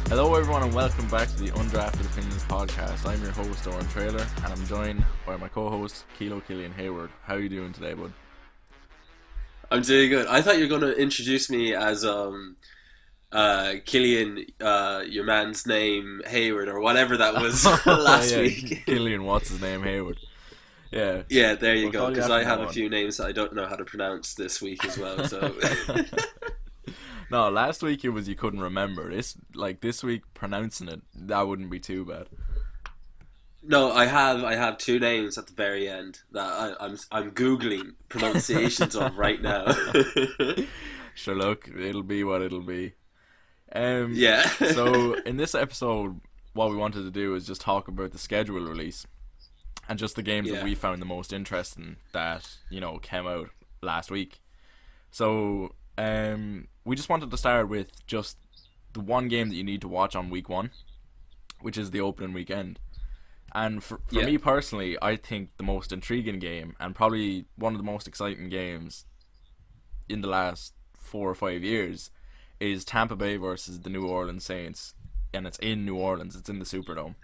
Hello, everyone, and welcome back to the Undrafted Opinions podcast. I'm your host, Oren Trailer, and I'm joined by my co-host, Kilo Killian Hayward. How are you doing today, bud? I'm doing good. I thought you were going to introduce me as Killian, your man's name Hayward or whatever that was last Yeah, week. Killian, what's his name, Hayward? Yeah, Yeah, there you we'll go. call you Because that I from have now a on. few names that I don't know how to pronounce this week as well. So No, last week it was you couldn't remember. This week, pronouncing it, that wouldn't be too bad. no, I have two names at the very end that I'm googling pronunciations of right now. Sure, look, it'll be what it'll be. Um, Yeah, so in this episode, what we wanted to do is just talk about the schedule release and just the games that yeah, we found the most interesting that came out last week. So we just wanted to start with just the one game that you need to watch on week one, which is the opening weekend. And for yeah. me personally, I think the most intriguing game and probably one of the most exciting games in the last 4 or 5 years is Tampa Bay versus the New Orleans Saints, and it's in New Orleans. It's in the Superdome,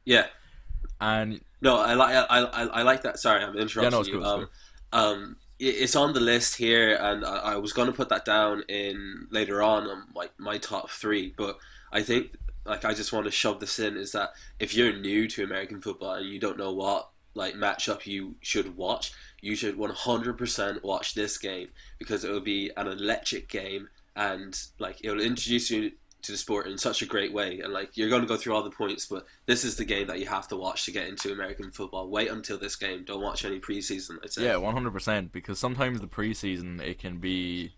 Yeah. and No, I like that. Sorry, I'm yeah, no, interrupting it's cool. you. It's cool. It's on the list here, and I was going to put that down in later on my top three. But I think I just want to shove this in is that if you're new to American football and you don't know what matchup you should watch, you should 100% watch this game because it will be an electric game and it will introduce you to the sport in such a great way. And you're going to go through all the points, but this is the game that you have to watch to get into American football. Wait until this game. Don't watch any preseason, I'd say. Yeah, 100%. Because sometimes the preseason it can be,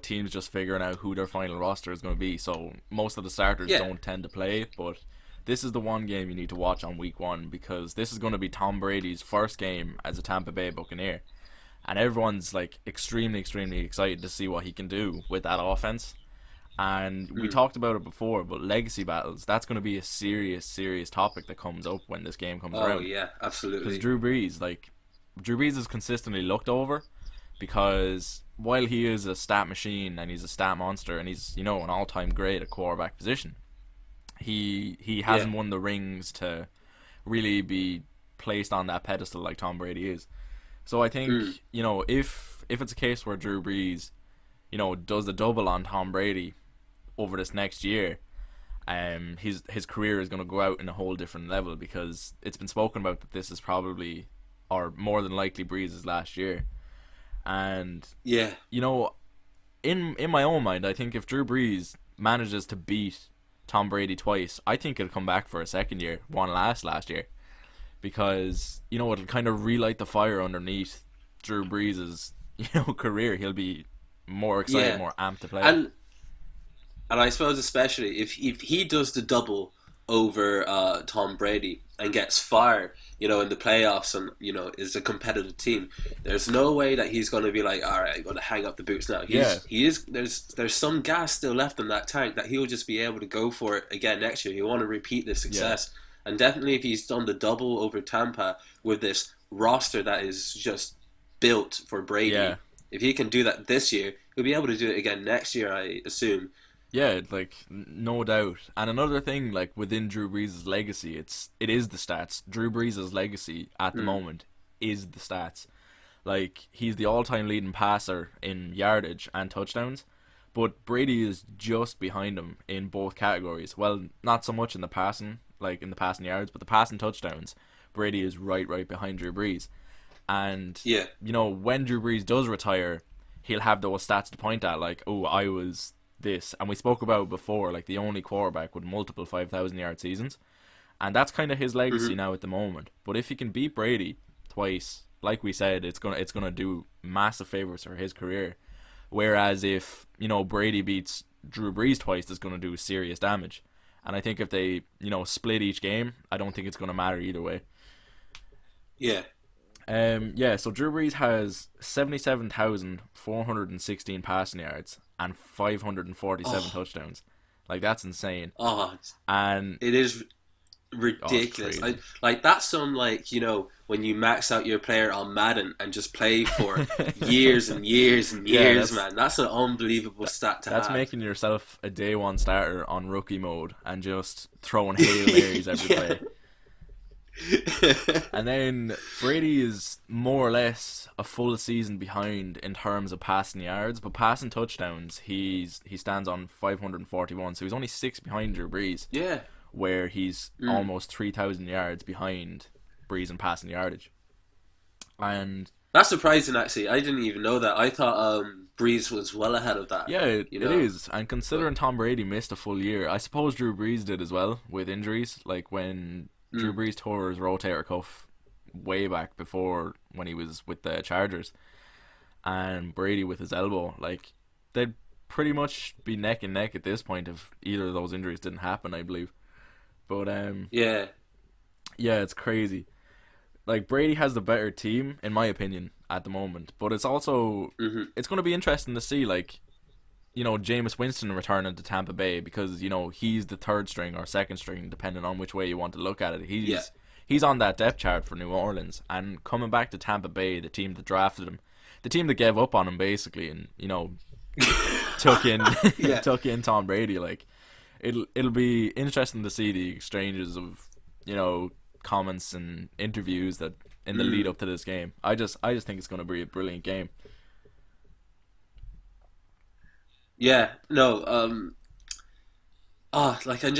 teams just figuring out who their final roster is going to be. So most of the starters Yeah. don't tend to play, but this is the one game you need to watch on week one because this is going to be Tom Brady's first game as a Tampa Bay Buccaneer, and everyone's extremely, extremely excited to see what he can do with that offense. And we Mm. talked about it before, but legacy battles, that's going to be a serious, serious topic that comes up when this game comes Oh around. yeah, Because absolutely. Drew Brees is consistently looked over because while he is a stat machine and he's a stat monster and he's, an all-time great at quarterback position, he Yeah. hasn't won the rings to really be placed on that pedestal like Tom Brady is. So I Mm. think, if it's a case where Drew Brees, does the double on Tom Brady over this next year, his career is going to go out in a whole different level because it's been spoken about that this is probably or more than likely Breeze's last year. And Yeah. you know, in my own mind, I think if Drew Brees manages to beat Tom Brady twice, I think he'll come back for a second year, one last year, because it'll kind of relight the fire underneath Drew Brees's career. He'll be more excited, Yeah. more amped to play. And And I suppose especially if he does the double over Tom Brady and gets fired, in the playoffs and is a competitive team, there's no way that he's going to be like, all right, I'm going to hang up the boots now. Yeah, He is. There's some gas still left in that tank that he'll just be able to go for it again next year. He'll want to repeat this yeah, success, and definitely if he's done the double over Tampa with this roster that is just built for yeah. Brady, if he can do that this year, he'll be able to do it again next year. I assume. Yeah, no doubt. And another thing, within Drew Brees' legacy, it is the stats. Drew Brees' legacy at the Mm. moment is the stats. He's the all-time leading passer in yardage and touchdowns, but Brady is just behind him in both categories. Well, not so much in the passing, in the passing yards, but the passing touchdowns. Brady is right behind Drew Brees. And Yeah. when Drew Brees does retire, he'll have those stats to point at, oh, I was this. And we spoke about before, the only quarterback with multiple 5,000-yard seasons. And that's kind of his legacy Hmm. now at the moment. But if he can beat Brady twice, like we said, it's gonna do massive favors for his career. Whereas if, Brady beats Drew Brees twice, it's gonna do serious damage. And I think if they, split each game, I don't think it's gonna matter either way. Yeah. Yeah, so Drew Brees has 77,416 passing yards and 547 Oh, touchdowns. That's insane. oh, And it is Oh, it's ridiculous. I crazy. like that's some like when you max out your player on Madden and just play for years and years and Yeah, years, man. That's an unbelievable stat to that's have. making yourself a day one starter on rookie mode and just throwing Hail Marys every Yeah. play. And then Brady is more or less a full season behind in terms of passing yards, but passing touchdowns, he stands on 541, so he's only six behind Drew Brees, Yeah. where he's Mm. almost 3,000 yards behind Brees in passing yardage. And That's surprising, actually. I didn't even know that. I thought Breeze was well ahead of that. yeah, You it know, is. And but considering Tom Brady missed a full year, I suppose Drew Brees did as well with injuries. Like when Drew mm, Brees tore his rotator cuff way back before when he was with the Chargers, and Brady with his elbow, like they'd pretty much be neck and neck at this point if either of those injuries didn't happen, I believe. But yeah, yeah, it's crazy. Like Brady has the better team in my opinion at the moment, but it's also hmm it's going to be interesting to see like Jameis Winston returning to Tampa Bay because he's the third string or second string depending on which way you want to look at it. yeah, He's on that depth chart for New Orleans and coming back to Tampa Bay, the team that drafted him, the team that gave up on him basically, and took in yeah. took in Tom Brady. Like it'll be interesting to see the exchanges of comments and interviews that in the lead Mm. up to this game. I just think it's going to be a brilliant game. Yeah, no, like I'm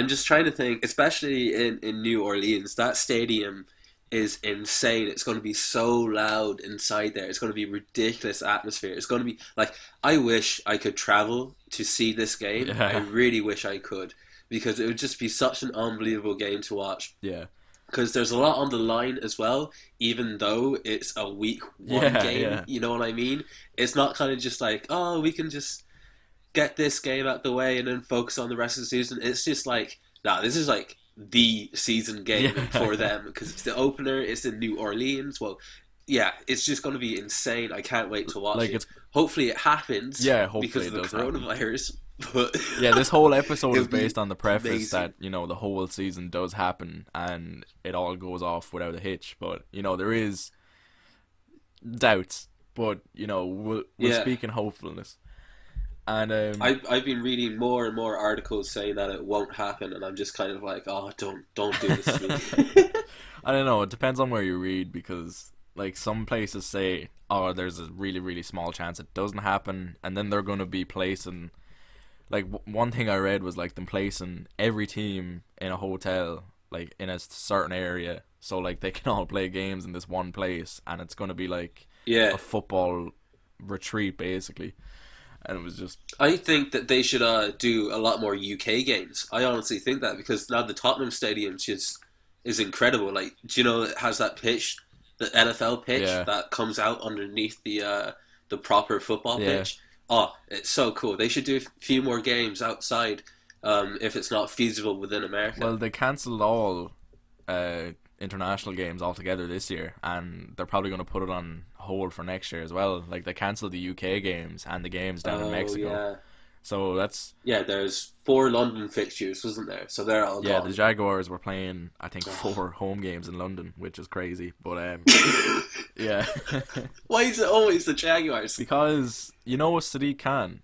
just trying to think, especially in New Orleans, that stadium is insane. It's going to be so loud inside there. It's going to be ridiculous atmosphere. It's going to be like I wish I could travel to see this game. I Yeah, really wish I could because it would just be such an unbelievable game to watch. yeah, Because there's a lot on the line as well, even though it's a week one yeah, game. yeah. You know what I mean? It's not kind of just like, oh, we can just get this game out the way and then focus on the rest of the season. It's just like, nah, this is like the season game Yeah, for them because it's the opener. It's in New Orleans. Well, yeah, it's just going to be insane. I can't wait to watch like it. it's Hopefully, it happens yeah. because Hopefully of it the does happen. coronavirus. But Yeah, this whole episode it'll is be based on the preface amazing. that the whole season does happen and it all goes off without a hitch. But there is doubts, but we'll Yeah, speak in hopefulness. And I've been reading more and more articles saying that it won't happen, and I'm just kind of like, oh, don't do this to me. I don't know. It depends on where you read because like some places say, oh, there's a really really small chance it doesn't happen, and then they're going to be placing like one thing I read was like them placing every team in a hotel like in a certain area so like they can all play games in this one place and it's going to be like Yeah, a football retreat basically, and it was just I think that they should do a lot more UK games. I honestly think that because now the Tottenham Stadium just is incredible. Like, do you know it has that pitch, the NFL pitch yeah, that comes out underneath the proper football yeah. pitch? Oh, it's so cool. They should do a few more games outside, if it's not feasible within America. Well, they cancelled all uh international games altogether this year and they're probably going to put it on hold for next year as well. Like they cancelled the UK games and the games down in Oh Mexico, yeah, so that's yeah. There's four London fixtures, wasn't there? So they're all yeah, the gone. Jaguars were playing I think Oh. four home games in London, which is crazy. But yeah, Why is it always the Jaguars? because Sadiq Khan,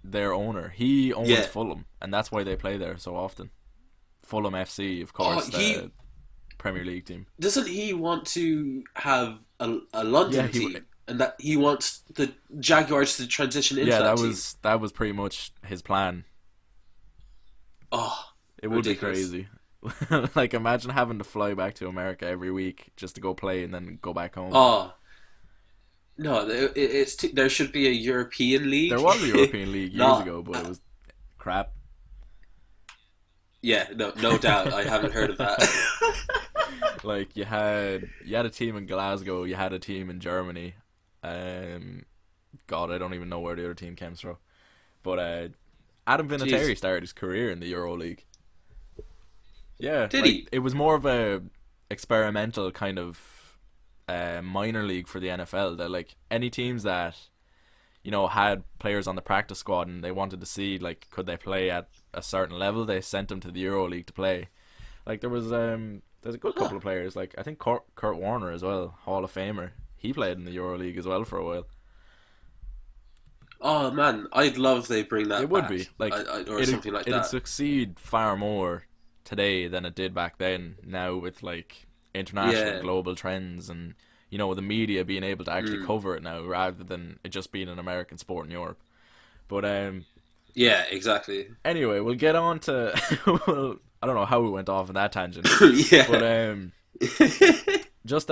their owner, he owns Yeah. Fulham, and that's why they play there so often. Fulham FC, of Oh, course, he the Premier League team. doesn't he want to have a Yeah, London team, and that he wants the Jaguars to transition into yeah, that that team. was pretty much his plan. Oh, It would be ridiculous. crazy. Like imagine having to fly back to America every week just to go play and then go back home. Oh no, there should be a European league. There was a European League years Not, ago, but it was crap. yeah, no doubt. I haven't heard of that. Like you had a team in Glasgow, you had a team in Germany. Um, God, I don't even know where the other team came from. But Adam Jeez, Vinatieri started his career in the Euro League. Yeah, did like he? it was more of a experimental kind of minor league for the NFL. That like any teams that had players on the practice squad and they wanted to see like could they play at a certain level, they sent them to the Euro League to play. Like there's a good Huh. couple of players. Like I think Kurt Warner as well, Hall of Famer. He played in the EuroLeague as well for a while. Oh man, I'd love if they bring It that would be back, like or it'd something like it'd that. succeed far more today than it did back then. Now with like international Yeah. global trends and the media being able to actually Mm. cover it now rather than it just being an American sport in Europe. But Yeah, exactly. anyway, we'll get on to well, I don't know how we went off on that tangent, but Yeah. just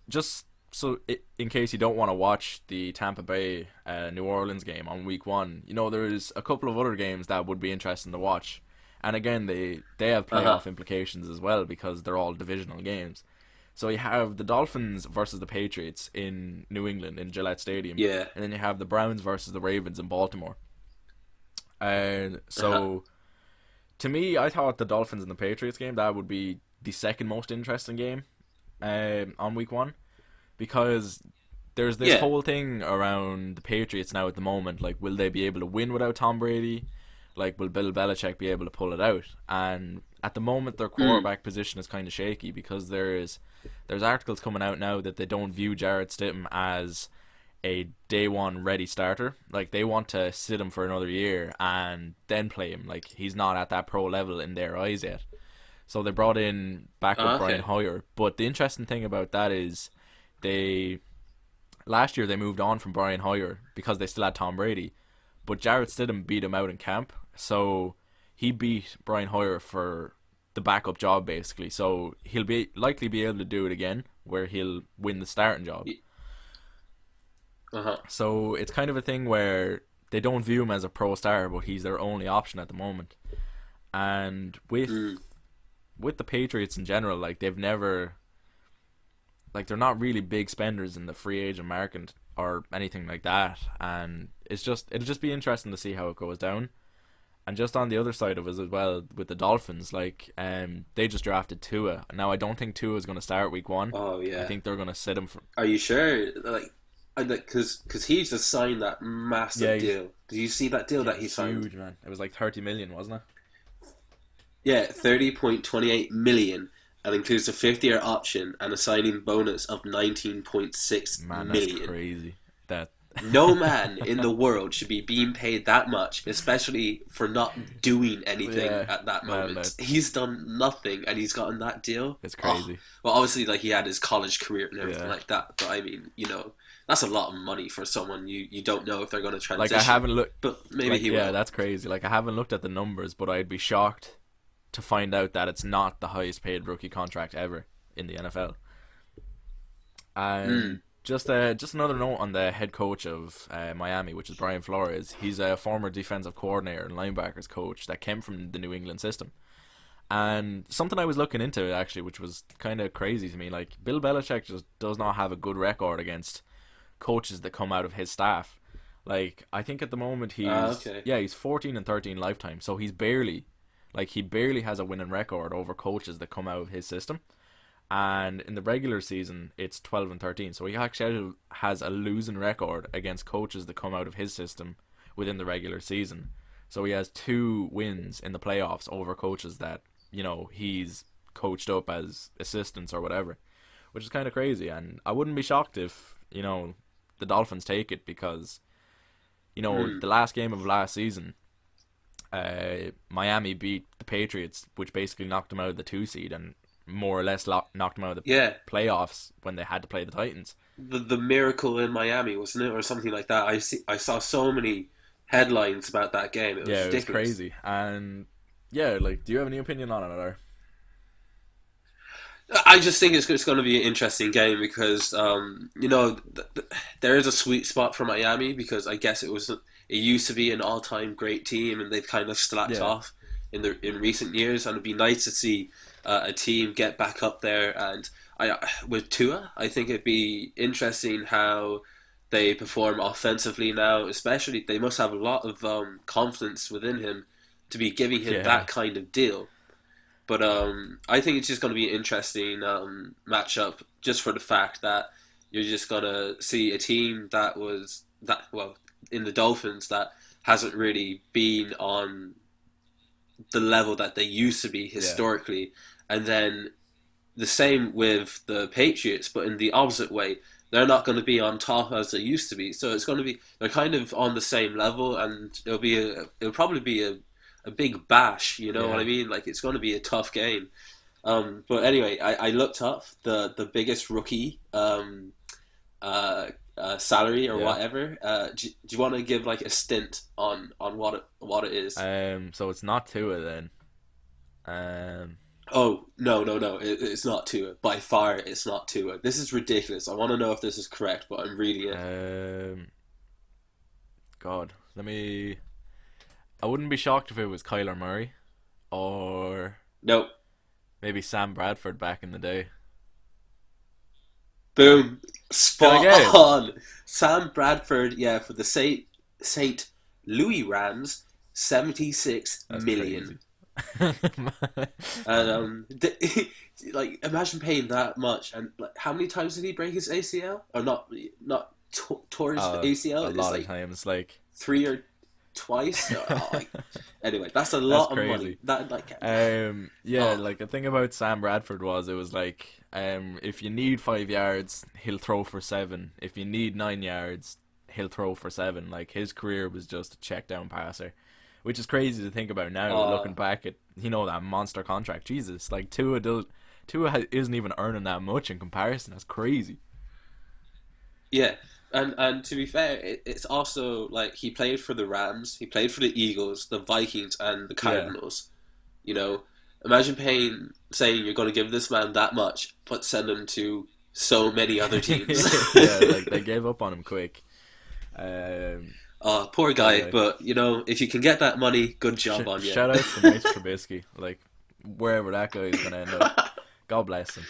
just so in case you don't want to watch the Tampa Bay New Orleans game on week one, there's a couple of other games that would be interesting to watch. And again, they have Uh-huh. playoff implications as well because they're all divisional games. So you have the Dolphins versus the Patriots in New England in Gillette Stadium, Yeah. and then you have the Browns versus the Ravens in Baltimore. And Uh-huh. so to me, I thought the Dolphins and the Patriots game that would be the second most interesting game on week one because there's this Yeah. whole thing around the Patriots now at the moment. Like, will they be able to win without Tom Brady? Like, will Bill Belichick be able to pull it out? And at the moment, their Mm. quarterback position is kind of shaky because there's articles coming out now that they don't view Jarrett Stidham as a day one ready starter. Like they want to sit him for another year and then play him. Like he's not at that pro level in their eyes yet. So they brought in backup Brian Okay. Hoyer. But the interesting thing about that is they last year they moved on from Brian Hoyer because they still had Tom Brady. But Jarrett Stidham beat him out in camp. So he beat Brian Hoyer for the backup job basically. So he'll be likely be able to do it again where he'll win the starting job. Y- Uh-huh. So it's kind of a thing where they don't view him as a pro star, but he's their only option at the moment. And Mm. with the Patriots in general, like they've never like they're not really big spenders in the free agent market or anything like that. And it'll just be interesting to see how it goes down. And just on the other side of it as well, with the Dolphins, like they just drafted Tua. Now I don't think Tua is going to start week one. Oh I yeah. think they're going to sit him for Are you sure? Because he just signed that yeah, massive deal. Did you see that deal yeah, that it he was signed? huge, man. It was like 30 million, wasn't it? Yeah, 30.28 million, and includes a fifth-year option and a signing bonus of 19.6 Man, that's million. crazy. That No man in the world should be being paid that much, especially for not doing anything yeah, at that man, moment. He's done nothing, and he's gotten that deal. it's Oh, crazy. well, obviously, like he had his college career and everything Yeah, like that. But I mean, that's a lot of money for someone you don't know if they're going to like I transition. haven't looked. But maybe Like he yeah, will. that's crazy. Like I haven't looked at the numbers, but I'd be shocked to find out that it's not the highest paid rookie contract ever in the NFL. And Mm, just another note on the head coach of Miami, which is Brian Flores. He's a former defensive coordinator and linebackers coach that came from the New England system. And something I was looking into actually, which was kind of crazy to me, like Bill Belichick just does not have a good record against coaches that come out of his staff. Like I think at the moment okay. he's 14 and 13 lifetime, so he barely has a winning record over coaches that come out of his system. And in the regular season, it's 12 and 13. So he actually has a losing record against coaches that come out of his system within the regular season. So he has two wins in the playoffs over coaches that, he's coached up as assistants or whatever, which is kind of crazy. And I wouldn't be shocked if, the Dolphins take it because, Mm, the last game of last season, Miami beat the Patriots, which basically knocked them out of the two seed and more or less knocked them out of the yeah, playoffs when they had to play the Titans. the miracle in Miami, wasn't it, or something like that? I saw so many headlines about that game. It was Yeah, it was ridiculous. crazy. And yeah, like, do you have any opinion on it? Or I just think it's going to be an interesting game because there is a sweet spot for Miami because I guess it used to be an all time great team and they've kind of slacked yeah, off in recent years, and it'd be nice to see a team get back up there. And I with Tua, I think it'd be interesting how they perform offensively now. Especially, they must have a lot of confidence within him to be giving him yeah, that kind of deal. But I think it's just going to be an interesting matchup, just for the fact that you're just going to see a team that in the Dolphins that hasn't really been on the level that they used to be Yeah. historically, and then the same with the Patriots, but in the opposite way. They're not going to be on top as they used to be, so it's going to be they're kind of on the same level, and it'll probably be a big bash. You know what Yeah. I mean? Like it's going to be a tough game. But anyway, I looked up the biggest rookie salary or Yeah. whatever. Do you want to give like a stint on what it is? So it's not Tua then. Um. Oh no! It's not Tua. By far, it's not Tua. This is ridiculous. I want to know if this is correct, but I'm reading it. Um. God, let me. I wouldn't be shocked if it was Kyler Murray, or Nope. maybe Sam Bradford back in the day. Boom. Did I Spot get it? on. Sam Bradford, yeah, for the Saint Louis Rams, 76 That's million. crazy. And like imagine paying that much, and like how many times did he break his ACL? Or not tore his ACL? A It's lot of like times, like. three or twice. Anyway, that's a That's lot of money. crazy. That like Yeah, oh like the thing about Sam Bradford was it was like, if you need 5 yards, he'll throw for 7. If you need 9 yards, he'll throw for 7. Like his career was just a check down passer, which is crazy to think about now, uh looking back at that monster contract. Jesus, like isn't even earning that much in comparison. That's crazy. yeah. And to be fair, it's also like he played for the Rams, he played for the Eagles, the Vikings, and the Yeah, Cardinals. You know, imagine paying saying you're going to give this man that much, but send him to so many other teams. yeah, like they gave up on him quick. Um, Oh, poor but guy. But if you can get that money, good job on you. shout out to Mitch Trubisky, like wherever that guy is gonna end up. God bless him.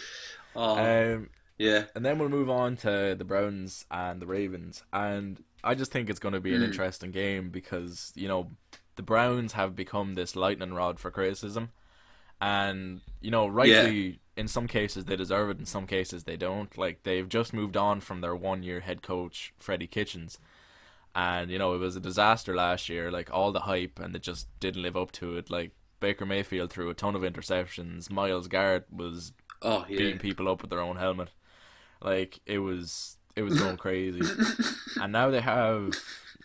Oh, Um, yeah. and then we'll move on to the Browns and the Ravens, and I just think it's going to be an Mm, interesting game because the Browns have become this lightning rod for criticism, and yeah. rightly in some cases they deserve it, in some cases they don't. Like they've just moved on from their 1 year head coach Freddie Kitchens, and it was a disaster last year. Like all the hype, and it just didn't live up to it. Like Baker Mayfield threw a ton of interceptions. Miles Garrett was Oh, yeah. beating people up with their own helmet. Like it was going crazy. And now they have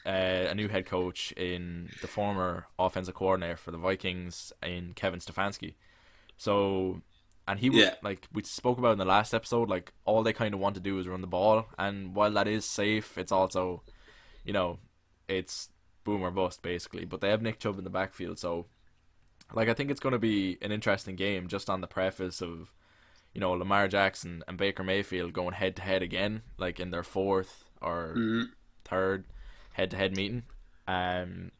a new head coach in the former offensive coordinator for the Vikings in Kevin Stefanski. So, and he was Yeah. like we spoke about in the last episode. Like all they kind of want to do is run the ball, and while that is safe, it's also, you know, it's boom or bust basically. But they have Nick Chubb in the backfield, so like I think it's going to be an interesting game just on the preface of Lamar Jackson and Baker Mayfield going head to head again, like in their fourth or Mm, third head to head meeting.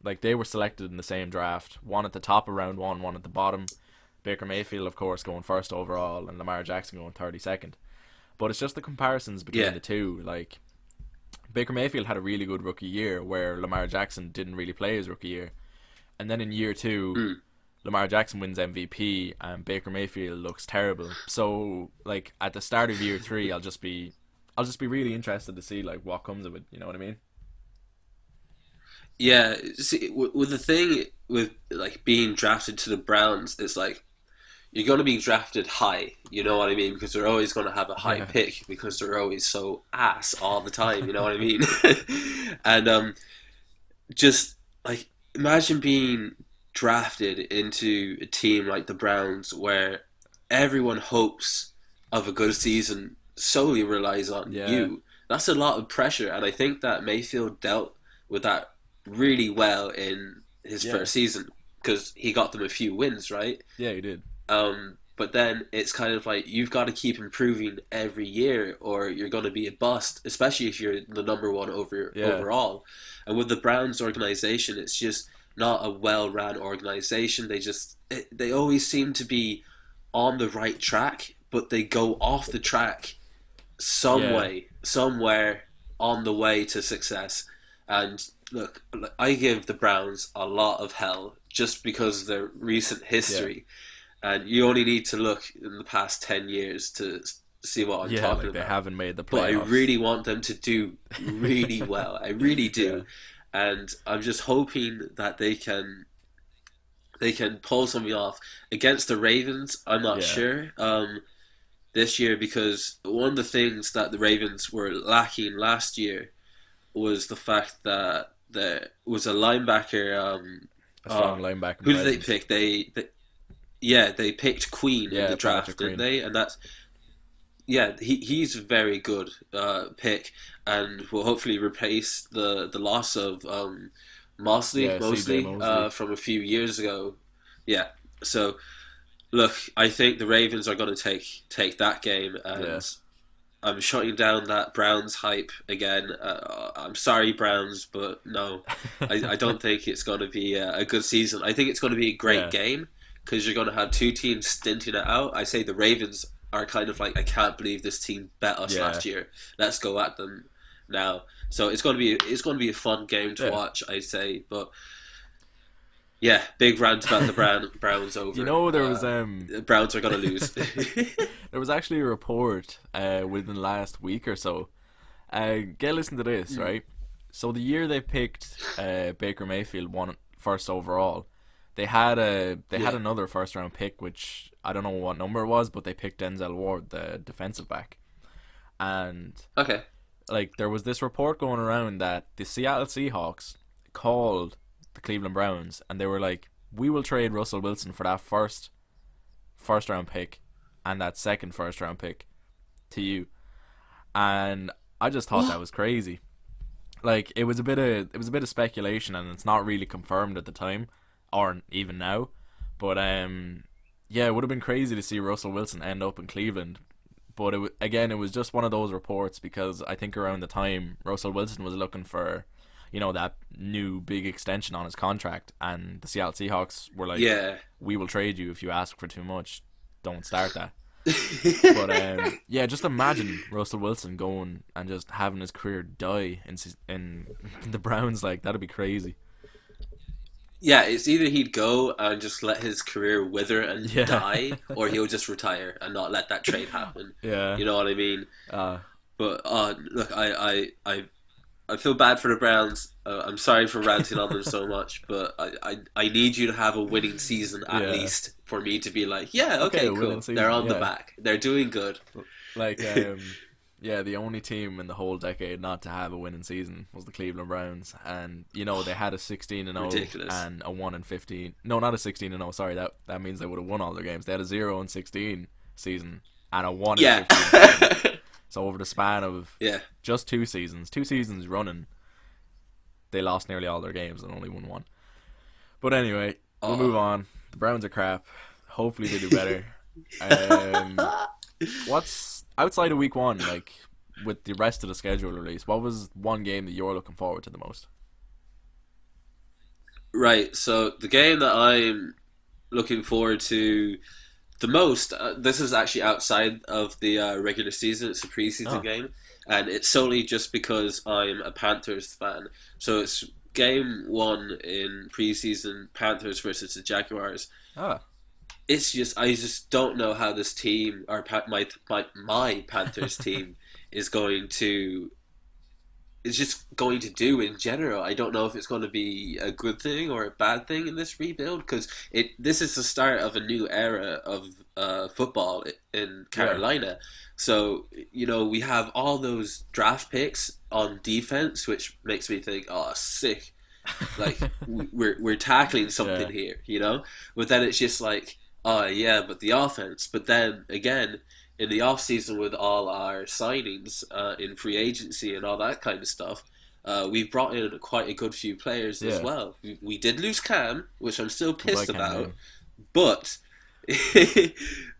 Like they were selected in the same draft, one at the top of round one, one at the bottom. Baker Mayfield, of course, going first overall, and Lamar Jackson going 32nd. But it's just the comparisons between yeah. the two. Like Baker Mayfield had a really good rookie year, where Lamar Jackson didn't really play his rookie year, and then in year two, Mm. Lamar Jackson wins MVP and Baker Mayfield looks terrible. So like at the start of year three, I'll just be really interested to see like what comes of it. You know what I mean? Yeah. See, with the thing with like being drafted to the Browns, it's like you're going to be drafted high. You know what I mean? Because they're always going to have a high Yeah, pick because they're always so ass all the time. You know what I mean? And just like imagine being drafted into a team like the Browns where everyone hopes of a good season solely relies on yeah, you. That's a lot of pressure, and I think that Mayfield dealt with that really well in his yeah, first season because he got them a few wins, right? yeah. He did. But then it's kind of like you've got to keep improving every year, or you're going to be a bust, especially if you're the number one Yeah, overall. And with the Browns organization, it's just not a well-run organization. They always seem to be on the right track, but they go off the track some yeah, way, somewhere on the way to success. And look, I give the Browns a lot of hell just because of their recent yeah, history, and you only need to look in the past 10 years to see what I'm yeah. talking Like they about. haven't made the But I playoffs. really want them to do really well. I really Yeah, do. And I'm just hoping that they can they can pull something off against the Ravens. I'm not Yeah, sure this year, because one of the things that the Ravens were lacking last year was the fact that there was a linebacker. a strong linebacker Who did they presence. pick? Yeah, they picked Queen in Yeah, the Patrick draft, didn't Queen. they? And that's yeah, he's a very good pick, and will hopefully replace the loss of Mosley Yeah, C.J. Mosley. from a few years ago. Yeah, so look, I think the Ravens are going to take that game, Yeah. and I'm shutting down that Browns hype again. I'm sorry, Browns, but no, I don't think it's going to be a good season. I think it's going to be a great Yeah. game because you're going to have two teams stinting it out. I say the Ravens are kind of like, I can't believe this team bet us Yeah. last year. Let's go at them now. So it's going to be a fun game to Yeah. watch, I say. But yeah, big rant about the Browns You over. know, The Browns are going to lose. there was actually a report within the last week or so. Get listen to this, right? So the year they picked Baker Mayfield won first overall, they had Yeah. another first round pick, which I don't know what number it was, but they picked Denzel Ward, the defensive back, and Okay. like there was this report going around that the Seattle Seahawks called the Cleveland Browns and they were like, "We will trade Russell Wilson for that first round pick and that second first round pick to you." And I just thought that What? was crazy. Like it was a bit of speculation and it's not really confirmed at the time or even now. But yeah, it would have been crazy to see Russell Wilson end up in Cleveland. But again, it was just one of those reports because I think around the time Russell Wilson was looking for, that new big extension on his contract, and the Seattle Seahawks were like, Yeah. "We will trade you if you ask for too much. Don't start that." But yeah, just imagine Russell Wilson going and just having his career die in the Browns. Like that'd be crazy. Yeah, it's either he'd go and just let his career wither and Yeah, die, or he'll just retire and not let that trade happen. yeah. You know what I mean? Uh, But look, I feel bad for the Browns. I'm sorry for ranting on them so much, but I need you to have a winning season at yeah. least for me to be like, yeah, Okay, okay, a winning cool. They're season. on the Yeah, back. They're doing good. like yeah, the only team in the whole decade not to have a winning season was the Cleveland Browns, and they had a 16-0 Ridiculous. and a 1-15. No, not a 16-0. Sorry, that means they would have won all their games. They had a 0-16 season and a 1 and Yeah. 15 season. So over the span of Yeah. just two seasons running, they lost nearly all their games and only won one. But anyway, we'll Oh. move on. The Browns are crap. Hopefully they do better. Um, what's outside of week one, like with the rest of the schedule release? What was one game that you're looking forward to the most? Right. So the game that I'm looking forward to the most, this is actually outside of the regular season. It's a preseason Oh, game, and it's solely just because I'm a Panthers fan. So it's game one in preseason, Panthers versus the Jaguars. ah, It's just, I just don't know how this team, or my Panthers team, is going to is just going to do in general. I don't know if it's going to be a good thing or a bad thing in this rebuild, because this is the start of a new era of football in yeah, Carolina. So we have all those draft picks on defense, which makes me think, oh, sick. Like we're tackling yeah, something here. But then it's just like, oh yeah, but the offense. But then again, in the off season with all our signings in free agency and all that kind of stuff, we've brought in quite a good few players as yeah. well. We did lose Cam, which I'm still Goodbye, pissed Cam about, Newton. but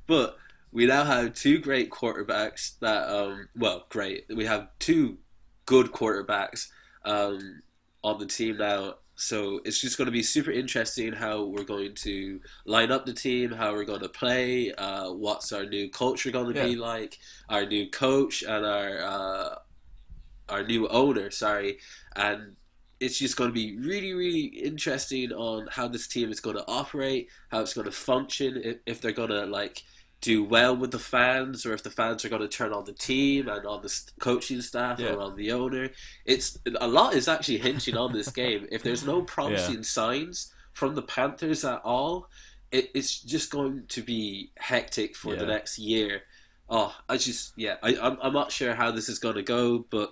but we now have two great quarterbacks that well, great. We have two good quarterbacks on the team now. So it's just going to be super interesting how we're going to line up the team, how we're going to play, what's our new culture going to Yeah, be like, our new coach and our new owner. Sorry, and it's just going to be really, really interesting on how this team is going to operate, how it's going to function, if they're going to like do well with the fans, or if the fans are going to turn on the team and on the coaching staff yeah, or on the owner. It's a lot is actually hinging on this game. If there's no yeah, promising signs from the Panthers at all, it's just going to be hectic for the Yeah, next year. Oh, I'm not sure how this is going to go, but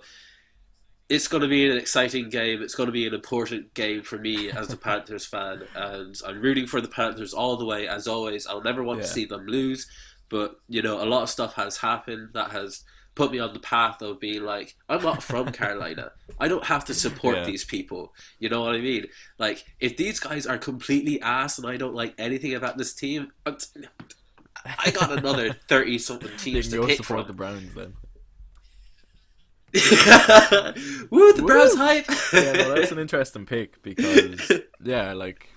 it's going to be an exciting game. It's going to be an important game for me as a Panthers fan, and I'm rooting for the Panthers all the way. As always, I'll never want to yeah, see them lose, but a lot of stuff has happened that has put me on the path of being like, I'm not from Carolina. I don't have to support yeah. these people. You know what I mean? Like, if these guys are completely ass and I don't like anything about this team, I got another 30 something You teams can to go pick support from. the Browns then. Woo, the Browns Woo! hype! Yeah, no, that's an interesting pick because yeah, like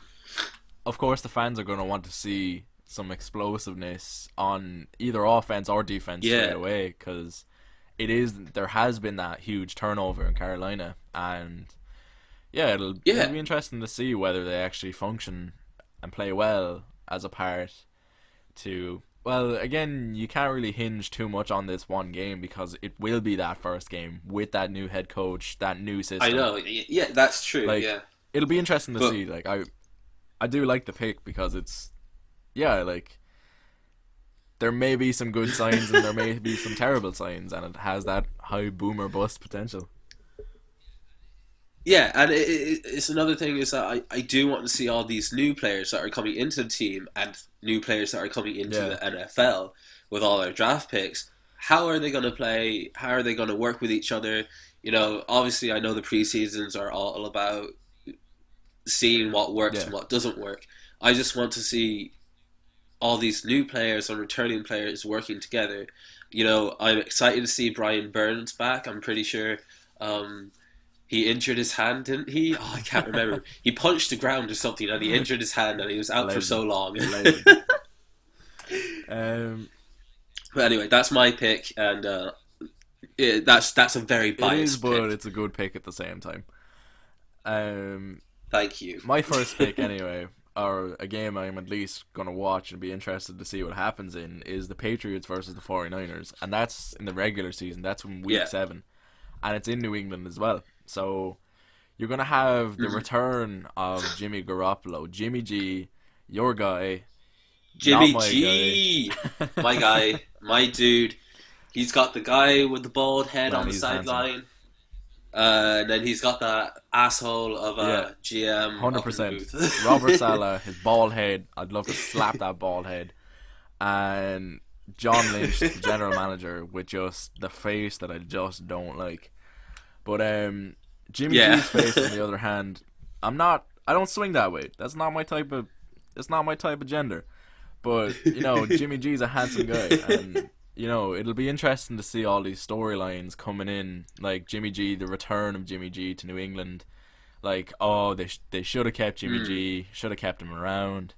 of course the fans are gonna want to see some explosiveness on either offense or defense straight Yeah, away because there has been that huge turnover in Carolina, and yeah, it'll yeah, be interesting to see whether they actually function and play well as a part to, well, again, you can't really hinge too much on this one game because it will be that first game with that new head coach, that new I system. know. Yeah, that's true. Like Yeah, it'll be interesting to but see. Like I do like the pick because it's, yeah, like there may be some good signs and there may be some terrible signs, and it has that high boomer bust potential. yeah, and it's another thing is that I do want to see all these new players that are coming into the team and new players that are coming into Yeah, the NFL with all their draft picks. How are they going to play? How are they going to work with each other? Obviously, I know the preseasons are all about seeing what works yeah, and what doesn't work. I just want to see all these new players and returning players working together. I'm excited to see Brian Burns back. I'm pretty sure he injured his hand, didn't he? Oh, I can't remember. He punched the ground or something, and he injured his hand, and he was out for so legend, long. legend. Um, But anyway, that's my pick, and that's a very it is, biased but pick. it's a good pick at the same time. Um, Thank you. my first pick anyway, or a game I'm at least gonna watch and be interested to see what happens in, is the Patriots versus the 49ers, and that's in the regular season. That's in week Yeah. 7, and it's in New England as well. So you're gonna have the Mhm. return of Jimmy Garoppolo, Jimmy G, your guy, not Jimmy my guy. G, my guy, my dude. He's got the guy with the bald head Man, on the he's handsome. sideline. And then he's got that asshole of Yeah, a GM up in the 100%. Robert booth. Saleh, his bald head. I'd love to slap that bald head. And John Lynch, the general manager, with just the face that I just don't like. But Jimmy Yeah. G's face, on the other hand, I don't swing that way. That's not my type of. It's not my type of gender. But Jimmy G's a handsome guy, and it'll be interesting to see all these storylines coming in, like Jimmy G, the return of Jimmy G to New England. Like, oh, they should have kept Jimmy Mm. G, should have kept him around.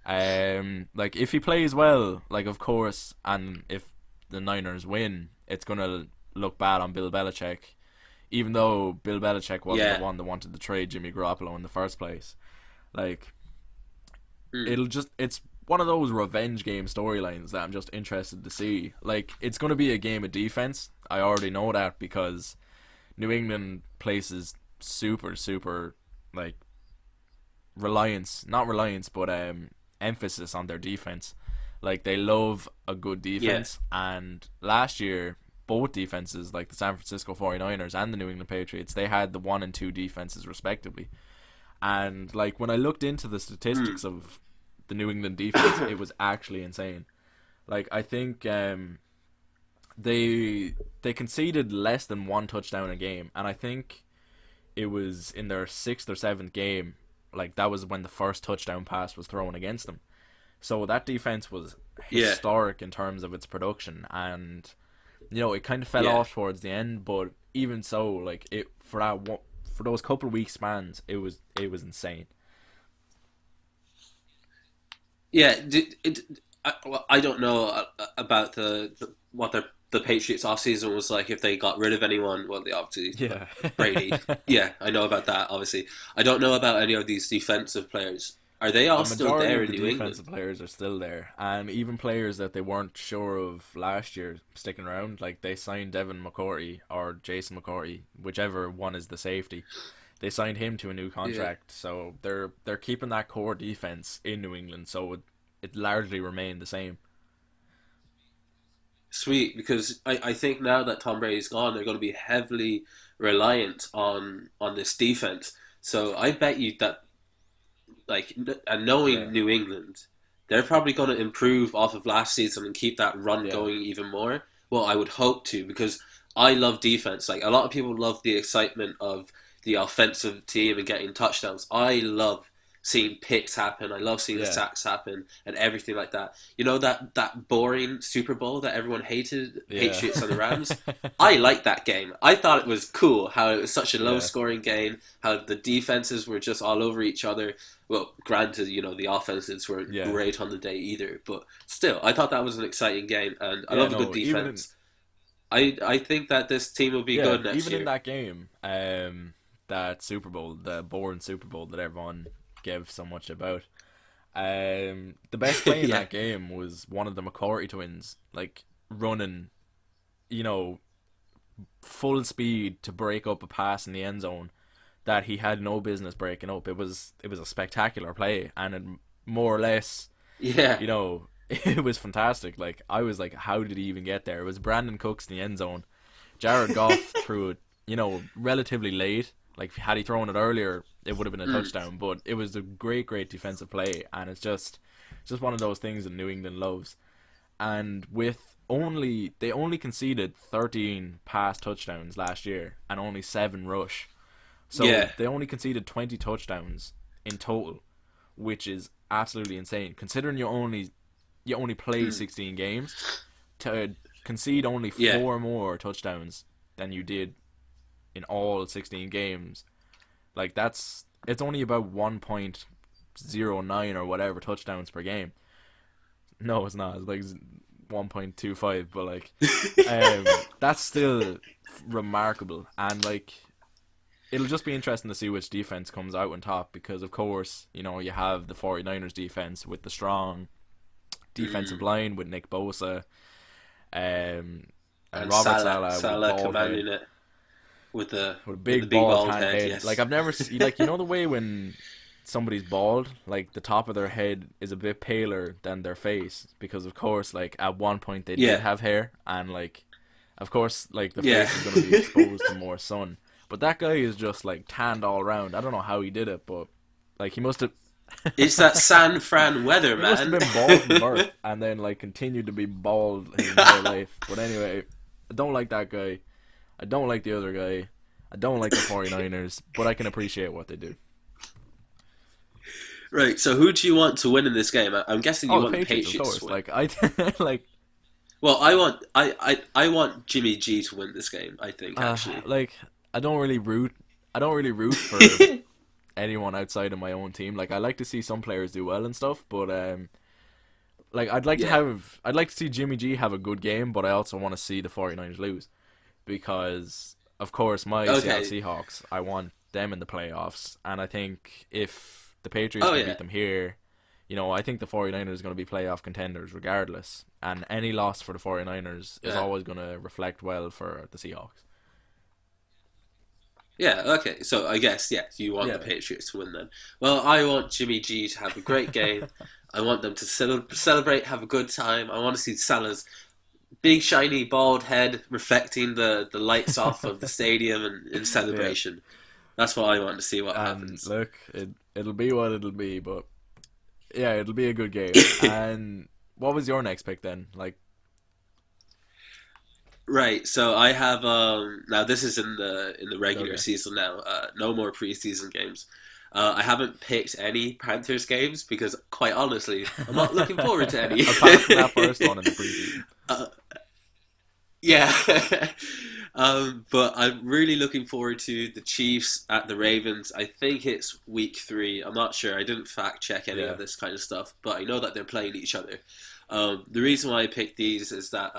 Like if he plays well, like of course, and if the Niners win, it's gonna look bad on Bill Belichick, even though Bill Belichick wasn't Yeah. the one that wanted to trade Jimmy Garoppolo in the first place. Like Mm. it's one of those revenge game storylines that I'm just interested to see. Like it's gonna be a game of defense. I already know that because New England places super super like not reliance, but emphasis on their defense. Like they love a good Yeah. defense, and last year both defenses, like the San Francisco 49ers and the New England Patriots, they had the 1 and 2 defenses respectively. And like when I looked into the Mm. statistics of the New England defense, it was actually insane. Like I think they conceded less than 1 touchdown a game, and I think it was in their 6th or 7th game. Like that was when the first touchdown pass was thrown against them. So that defense was Yeah. historic in terms of its production, and it kind of fell Yeah. off towards the end. But even so, like it for those couple of week spans, it was insane. Yeah. I don't know about what the Patriots offseason was like if they got rid of anyone. Well, they obviously Yeah. Brady. Yeah, I know about that. Obviously, I don't know about any of these defensive players. Are they all A still majority there of in the New defensive England? players are still there, and even players that they weren't sure of last year sticking around. Like they signed Devin McCourty or Jason McCourty, whichever one is the safety. They signed him to a new Yeah. contract, so they're keeping that core defense in New England, so it largely remained the same. Sweet, because I think now that Tom Brady's gone, they're going to be heavily reliant on this defense. So I bet you that, and knowing Yeah, New England, they're probably going to improve off of last season and keep that run yeah, going even more. Well, I would hope to, because I love defense. Like, a lot of people love the excitement of the offensive team and getting touchdowns. I love seeing picks happen. I love seeing the yeah, sacks happen and everything like that. You know, that boring Super Bowl that everyone hated, yeah, Patriots and the Rams. I liked that game. I thought it was cool how it was such a low yeah, scoring game, how the defenses were just all over each other. Well, granted, the offenses weren't yeah, great on the day either, but still, I thought that was an exciting game, and I yeah. love a good No, defense. I think that this team will be good next even in year. that game, that Super Bowl, the boring Super Bowl that everyone gave so much about. The best play in Yeah, that game was one of the McCourty twins, like running, you know, full speed to break up a pass in the end zone that he had no business breaking up. It was a spectacular play, and it more or less, yeah, you know, it was fantastic. Like I was like, how did he even get there? It was Brandon Cooks in the end zone. Jared Goff threw it, relatively late. Like had he thrown it earlier, it would have been a mm, touchdown. But it was a great, great defensive play, and it's just one of those things that New England loves. And they only conceded 13 pass touchdowns last year and only 7 rush. So yeah, they only conceded 20 touchdowns in total, which is absolutely insane. Considering you only play mm, 16 games, to concede only yeah, 4 more touchdowns than you did in all 16 games. Like it's only about 1.09 or whatever touchdowns per game. No, it's not. It's like 1.25, but like that's still remarkable, and like it'll just be interesting to see which defense comes out on top because of course, you have the 49ers defense with the strong defensive mm. line with Nick Bosa, and And Robert Salah, Saleh with Salah bald head, commanding it with the with a with the big big bald bald tanned head. head. Like Yes. I've never seen, like the way when somebody's bald, like the top of their head is a bit paler than their face because of course, like at one point they did Yeah, have hair, and like of course, like the yeah. face is going to be exposed to more sun. But that guy is just like tanned all around. I don't know how he did it, but like he must have. It's that San Fran weather, He must have man. been bald from birth and then like continued to be bald his entire life. But anyway, I don't like that guy. I don't like the other guy. I don't like the 49ers, but I can appreciate what they do. Right. So who do you want to win in this game? I'm guessing Oh, you the want the Patriots, of Patriots course. to win. Like I like Well, I want Jimmy G to win this game. I think actually. like I don't really root for anyone outside of my own team. Like I like to see some players do well and stuff, but like Yeah. I'd like to see Jimmy G have a good game, but I also want to see the 49ers lose because of course my Seattle Okay. Seahawks, I want them in the playoffs, and I think if the Patriots Oh can yeah. beat them here, I think the 49ers are going to be playoff contenders regardless, and any loss for the 49ers is Yeah. always going to reflect well for the Seahawks. Yeah, okay. So I guess yes, you want the Yeah. Patriots to win then. Well, I want Jimmy G to have a great game. I want them to celebrate, have a good time. I want to see Salah's big shiny bald head reflecting the lights off of the stadium and in Yeah. celebration. That's what I want to see. What And happens? look, it'll be what it'll be, but yeah, it'll be a good game. And what was your next pick then? Like, Right. So I have now this is in the regular okay, season now. No more preseason games. I haven't picked any Panthers games because, quite honestly, I'm not looking forward to any. apart from that first one in the preseason. uh, yeah. But I'm really looking forward to the Chiefs at the Ravens. I think it's week 3. I'm not sure. I didn't fact check any Yeah, of this kind of stuff, but I know that they're playing each other. The reason why I picked these is that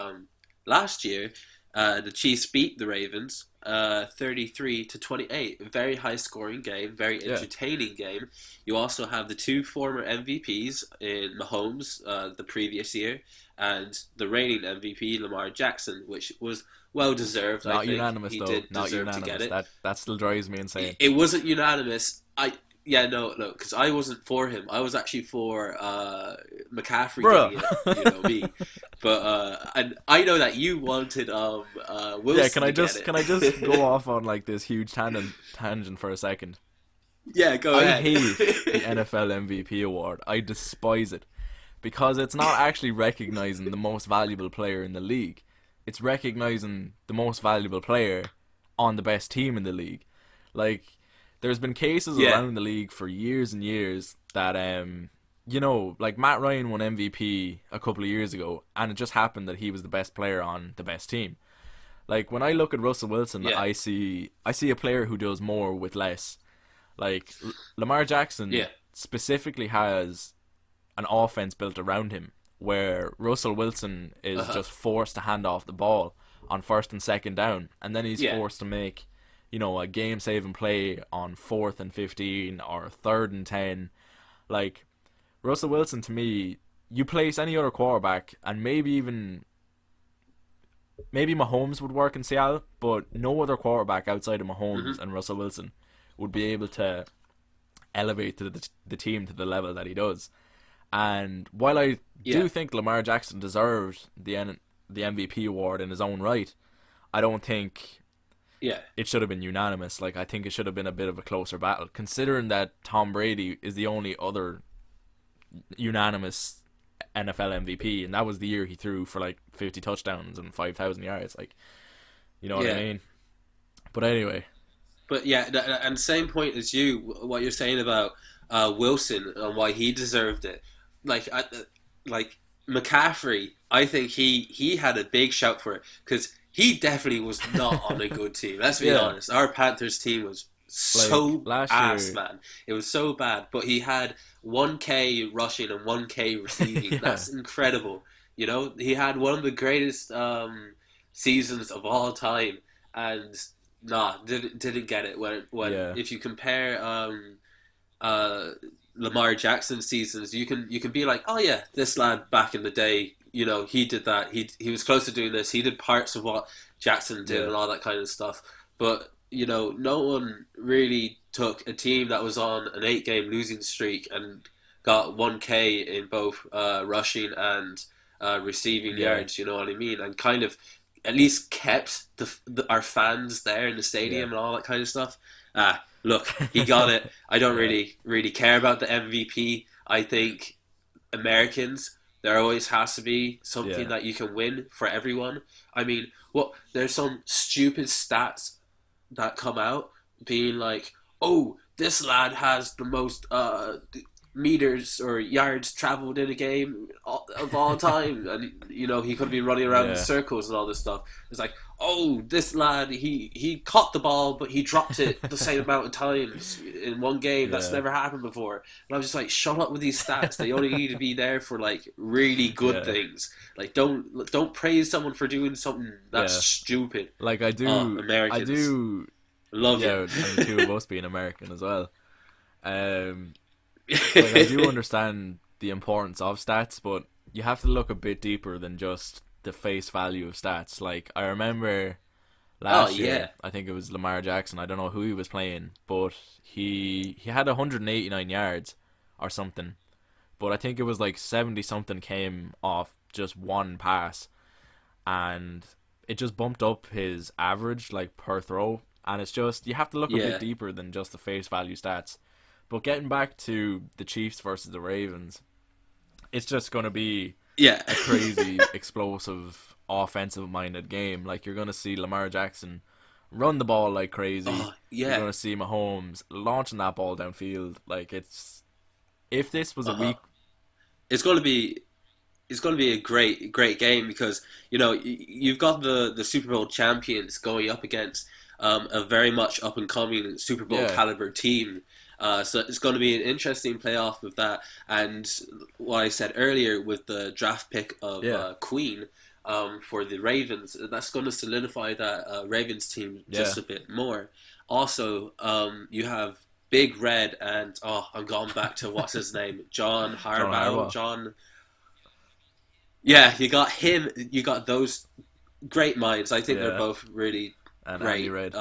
last year the Chiefs beat the Ravens 33-28. A very high scoring game, very yeah, entertaining game. You also have the two former MVPs in Mahomes the previous year and the reigning MVP Lamar Jackson, which was well deserved. I Not think unanimous he though. did Not deserve to get unanimous. it. That still drives me insane. It wasn't unanimous. Yeah, no, because I wasn't for him. I was actually for McCaffrey Bruh. getting it. You know me, but and I know that you wanted Wilson Yeah, can I to just get it. go off on like this huge tangent for a second? Yeah, go I ahead. hate the NFL MVP award. I despise it because it's not actually recognizing the most valuable player in the league. It's recognizing the most valuable player on the best team in the league. Like, there's been cases Yeah, around the league for years and years that like Matt Ryan won MVP a couple of years ago, and it just happened that he was the best player on the best team. Like, when I look at Russell Wilson, yeah, I see a player who does more with less. Like, Lamar Jackson yeah, specifically has an offense built around him, where Russell Wilson is uh-huh. just forced to hand off the ball on first and second down, and then he's Yeah, forced to make, a game-saving play on 4th and 15 or 3rd and 10. Like, Russell Wilson, to me, you place any other quarterback, and maybe Mahomes would work in Seattle, but no other quarterback outside of Mahomes hmm and Russell Wilson would be able to elevate the team to the level that he does. And while I yeah, do think Lamar Jackson deserved the MVP award in his own right, I don't think yeah, it should have been unanimous. Like, I think it should have been a bit of a closer battle, considering that Tom Brady is the only other unanimous NFL MVP, and that was the year he threw for like 50 touchdowns and 5,000 yards. Like, you know what I yeah. mean? But anyway, But yeah, and same point as you. What you're saying about Wilson and why he deserved it, like like McCaffrey, I think he had a big shout for it because he definitely was not on a good team. Let's be yeah, honest. Our Panthers team was like so last ass, year, man. It was so bad. But he had 1K rushing and 1K receiving. yeah, That's incredible. You know, he had one of the greatest seasons of all time, and nah, didn't get it when yeah, if you compare uh, Lamar Jackson seasons, you can be like, oh yeah, this lad back in the day, he did that. He was close to doing this. He did parts of what Jackson did yeah, and all that kind of stuff. But no one really took a team that was on an 8 game losing streak and got 1K in both rushing and receiving yeah, yards. You know what I mean? And kind of at least kept our fans there in the yeah. stadium and all that kind of stuff. Look, he got it. I don't Yeah, really care about the MVP. I think Americans, there always has to be something yeah, that you can win for everyone. I mean, there's some stupid stats that come out being like, oh, this lad has the most meters or yards traveled in a game of all time, and he could be running around in yeah, circles and all this stuff. It's like, oh, this lad, he caught the ball, but he dropped it the same amount of times in one game. That's yeah, never happened before. And I was just like, shut up with these stats. They only need to be there for like really good yeah, things. Like, don't praise someone for doing something that's yeah. stupid. Like, Oh, I Americans, do, love you. yeah, and the two of us being American as well. Um, like, I do understand the importance of stats, but you have to look a bit deeper than just the face value of stats. Like, I remember Oh last yeah, year, I think it was Lamar Jackson. I don't know who he was playing, but he had 189 yards or something. But I think it was like 70 something came off just one pass, and it just bumped up his average like per throw. And it's just, you have to look a bit yeah, deeper than just the face value stats. But getting back to the Chiefs versus the Ravens, it's just going to be yeah. a crazy, explosive, offensive minded game. Like, you're going to see Lamar Jackson run the ball like crazy. Oh You're yeah. going to see Mahomes launching that ball downfield. Like, if this was a Uh huh. week, It's going to be it's going to be a great game because you've got the Super Bowl champions going up against a very much up and coming Super Bowl yeah, caliber team. So it's going to be an interesting playoff with that. And what I said earlier with the draft pick of yeah, Queen for the Ravens, that's going to solidify that Ravens team yeah, just a bit more. Also, you have Big Red and I'm going back to what's his name, John John Harbaugh, Harbaugh. John. Yeah, you got him. You got those great minds. I think they're Yeah, both really and Andy great Reid.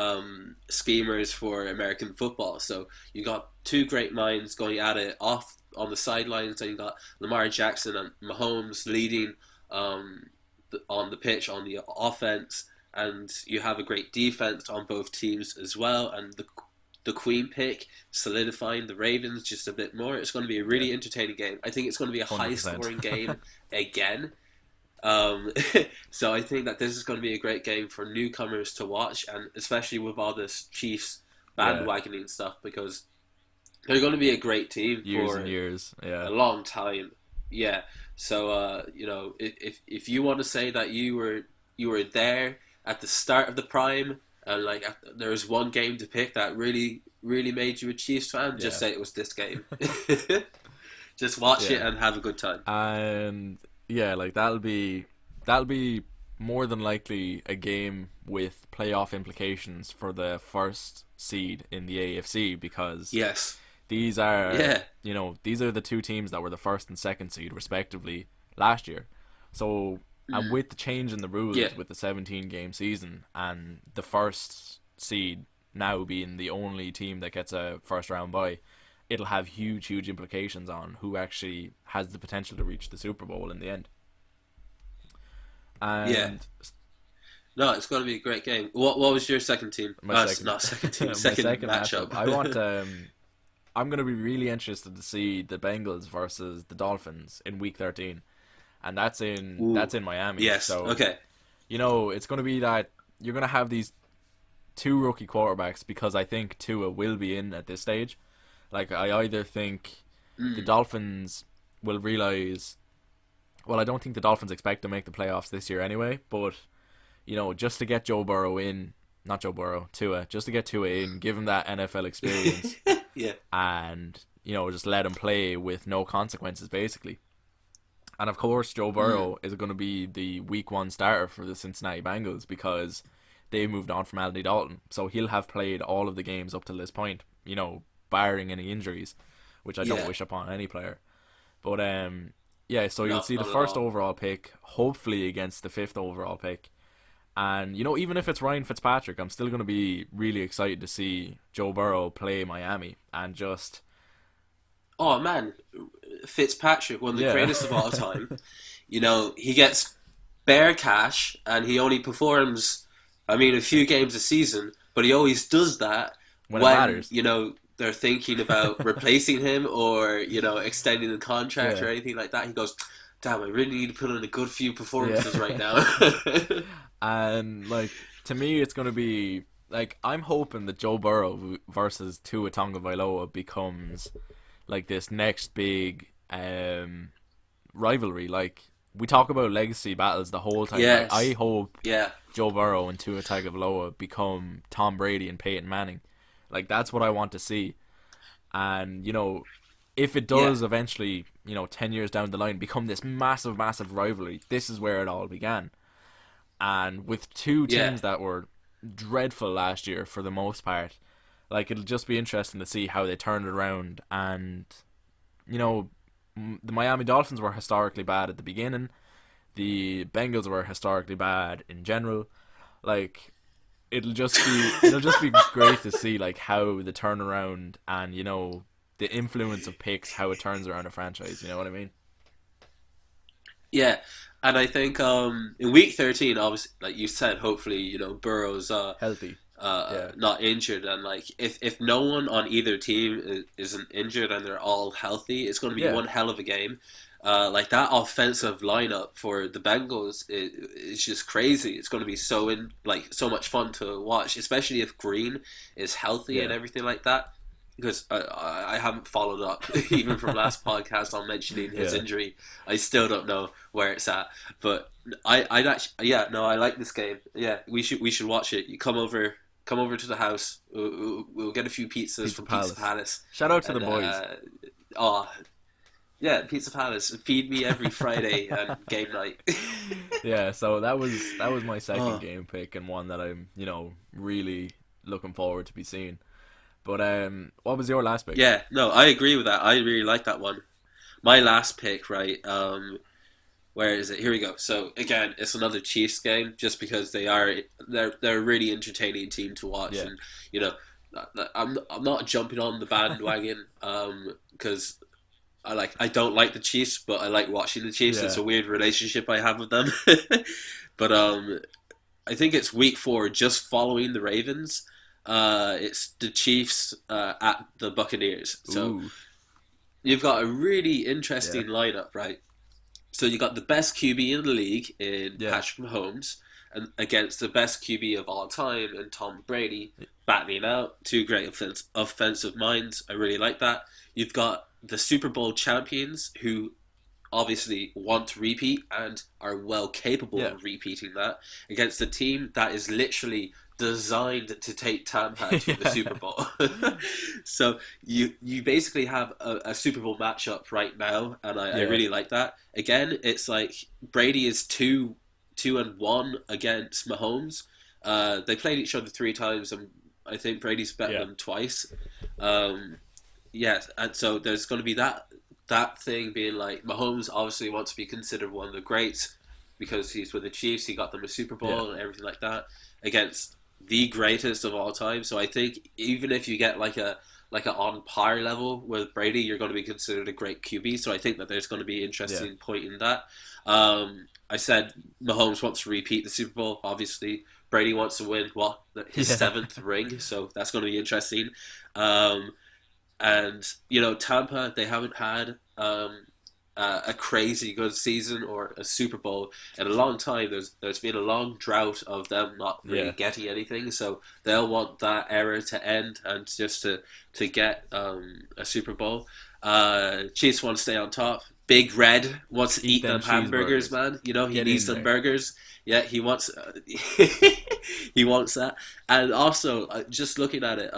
schemers for American football. So you got two great minds going at it off on the sidelines, and you got Lamar Jackson and Mahomes leading um, on the pitch on the offense, and you have a great defense on both teams as well. And the Queen pick solidifying the Ravens just a bit more. It's going to be a Yeah, really entertaining game. I think it's going to be a high 100%. scoring game again. Um, so I think that this is going to be a great game for newcomers to watch, and especially with all this Chiefs Yeah, bandwagoning stuff, because they're going to be a great team years and for years. Yeah, a long time. Yeah. So if you want to say that you were there at the start of the prime, and like there was one game to pick that really made you a Chiefs fan, just yeah, say it was this game. Just watch it yeah. and have a good time. And yeah, like that'll be more than likely a game with playoff implications for the first seed in the AFC, because Yes. these are, Yeah. these are the two teams that were the first and second seed respectively last year. So, and Mm. with the change in the Yeah. rules with the 17 game season and the first seed now being the only team that gets a first round bye, it'll have huge implications on who actually has the potential to reach the Super Bowl in the end. Yeah. And No, it's going to be a great game. What was your second team? my second Not second team. my Second second matchup, I want matchup. I'm gonna be really interested to see the Bengals versus the Dolphins in Week 13, and Ooh. that's in Miami. Yes. So Okay. it's gonna be that you're gonna have these two rookie quarterbacks, because I think Tua will be in at this stage. Like, I either think the Mm. Dolphins will realize. Well, I don't think the Dolphins expect to make the playoffs this year anyway, but just to get Joe Burrow in, not Joe Burrow, Tua, just to get Tua in, give him that NFL experience, Yeah. and just let him play with no consequences, basically. And of course, Joe Mm. Burrow is going to be the Week 1 starter for the Cincinnati Bengals, because they moved on from Andy Dalton, so he'll have played all of the games up till this point, barring any injuries, which I don't Yeah. wish upon any player. But yeah, so you'll No, see the not at first all. overall pick, hopefully against the fifth overall pick. And even if it's Ryan Fitzpatrick, I'm still going to be really excited to see Joe Burrow play Miami, and just, Oh man, Fitzpatrick, one of the yeah, greatest of all time. He gets bare cash, and he only performs, I mean, a few games a season, but he always does that when it when matters. they're thinking about replacing him, or extending the contract Yeah, or anything like that. He goes, "Damn, I really need to put in a good few yeah. performances right now." And like, to me, it's going to be like, I'm hoping that Joe Burrow versus Tua Tagovailoa becomes like this next big rivalry. Like, we talk about legacy battles the whole time. Like, I Yes, hope yeah, Joe Burrow and Tua Tagovailoa become Tom Brady and Peyton Manning. Like, that's what I want to see. And if it yeah, does eventually, 10 years down the line, become this massive rivalry, this is where it all began. And with two yeah, teams that were dreadful last year for the most part, like, it'll just be interesting to see how they turn it around. And you know the Miami Dolphins were historically bad at the beginning. The Bengals were historically bad in general. Like, it'll just be great to see like how the turnaround, and the influence of picks, how it turns around a franchise. You know what I mean? yeah. And I think in week 13, obviously, like you said, hopefully Burrow's Healthy. Yeah. not injured, and like if no one on either team isn't injured and they're all healthy, it's going to be Yeah. one hell of a game. Like that offensive lineup for the Bengals is just crazy. It's going to be so much fun to watch, especially if Green is healthy and Yeah. everything like that. Because I haven't followed up even from last podcast on mentioning his Yeah. injury. I still don't know where it's at, but I'd actually, yeah, no, I like this game. Yeah, we should watch it. You come over to the house. We'll get a few pizzas Pizza from Pizza Palace. Palace, Shout out to the and boys. oh yeah, Pizza Palace feed me every Friday and game night. Yeah, so that was my second Oh game pick, and one that I'm really looking forward to be seeing. But what was your last pick? yeah, no, I agree with that. I really like that one. My last pick, right? Where is it? Here we go. So again, it's another Chiefs game, just because they're a really entertaining team to watch, Yeah. and you know, I'm not jumping on the bandwagon because I don't like the Chiefs, but I like watching the Chiefs. It's Yeah. a weird relationship I have with them. But I think it's week 4, just following the Ravens. It's the Chiefs at the Buccaneers. So Ooh. you've got a really Yeah. interesting lineup, right? So you got the best QB in the league in Yeah. Patrick Mahomes, and against the best QB of all time in Tom Brady, battling out two great offensive minds. I really like that. You've got the Super Bowl champions who obviously want to repeat and are well capable Yeah. of repeating that against a team that is literally designed to take Tampa to the Yeah. Super Bowl. So you basically have a Super Bowl matchup right now, and I Yeah. really like that. Again, it's like Brady is 2-1 against Mahomes. They played each other 3 times, and I think Brady's better Yeah. them twice. Um, yes, and so there's going to be that thing being like Mahomes obviously wants to be considered one of the greats because he's with the Chiefs. He got them a Super Bowl and everything like that against the greatest of all time. So I think even if you get like a on par level with Brady, you're going to be considered a great QB. So I think that there's going to be an interesting point in that. I said Mahomes wants to repeat the Super Bowl. Obviously, Brady wants to win his Yeah. 7th ring. So that's going to be interesting. And Tampa, they haven't had a crazy good season or a Super Bowl in a long time. There's been a long drought of them not really Yeah. getting anything, so they'll want that era to end and just to get a Super Bowl. Chiefs want to stay on top. Big Red wants to eat them them hamburgers, cheeseburgers. man. He Get needs in them there. burgers. Yeah, he wants he wants that. And also, just looking at it,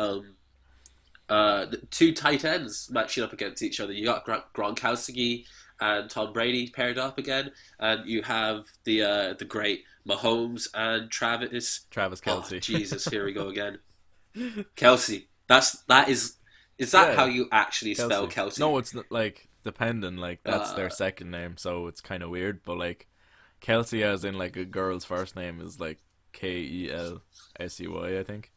the 2 tight ends matching up against each other. You got Gronkowski and Tom Brady paired up again, and you have the great Mahomes and Travis. Travis Oh Kelce. Jesus, here we go again. Kelsey. Is that Yeah. how you actually spell Kelsey? No, it's not, like dependent. Like that's their Uh, second name, so it's kind of weird. But like Kelsey, as in like a girl's first name, is like Kelsey, I think.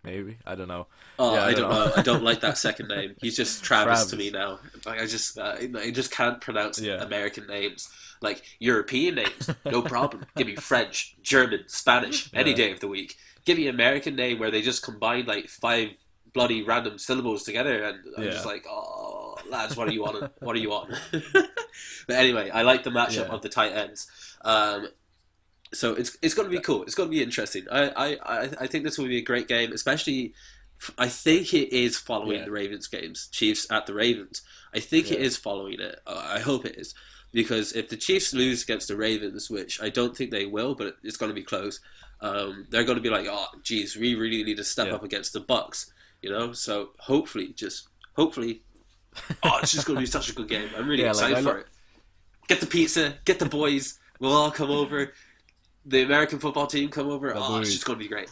Maybe, I don't know. Oh, Yeah, I don't know. know. I don't like that second name. He's just Travis to Travis. me now. Like I just can't pronounce Yeah. American names. Like European names, no problem. Give me French, German, Spanish, any Yeah. day of the week. Give me an American name where they just combine like 5 bloody random syllables together, and I'm just Yeah. like, oh, lads, what are you on? What are you on? But anyway, I like the matchup Yeah. of the tight ends. So it's going to be cool. It's going to be interesting. I think this will be a great game, especially. I think it is following Yeah. the Ravens games. Chiefs at the Ravens. I think it Yeah. is following it. I hope it is, because if the Chiefs lose against the Ravens, which I don't think they will, but it's going to be close, they're going to be like, oh, geez, we really need to step Yeah. up against the Bucks. So hopefully, oh, it's just going to be such a good game. I'm really Yeah, like, excited for it. Get the pizza, get the boys. We'll all come over. The American football team come over. The Oh, it's boys. just going to be great.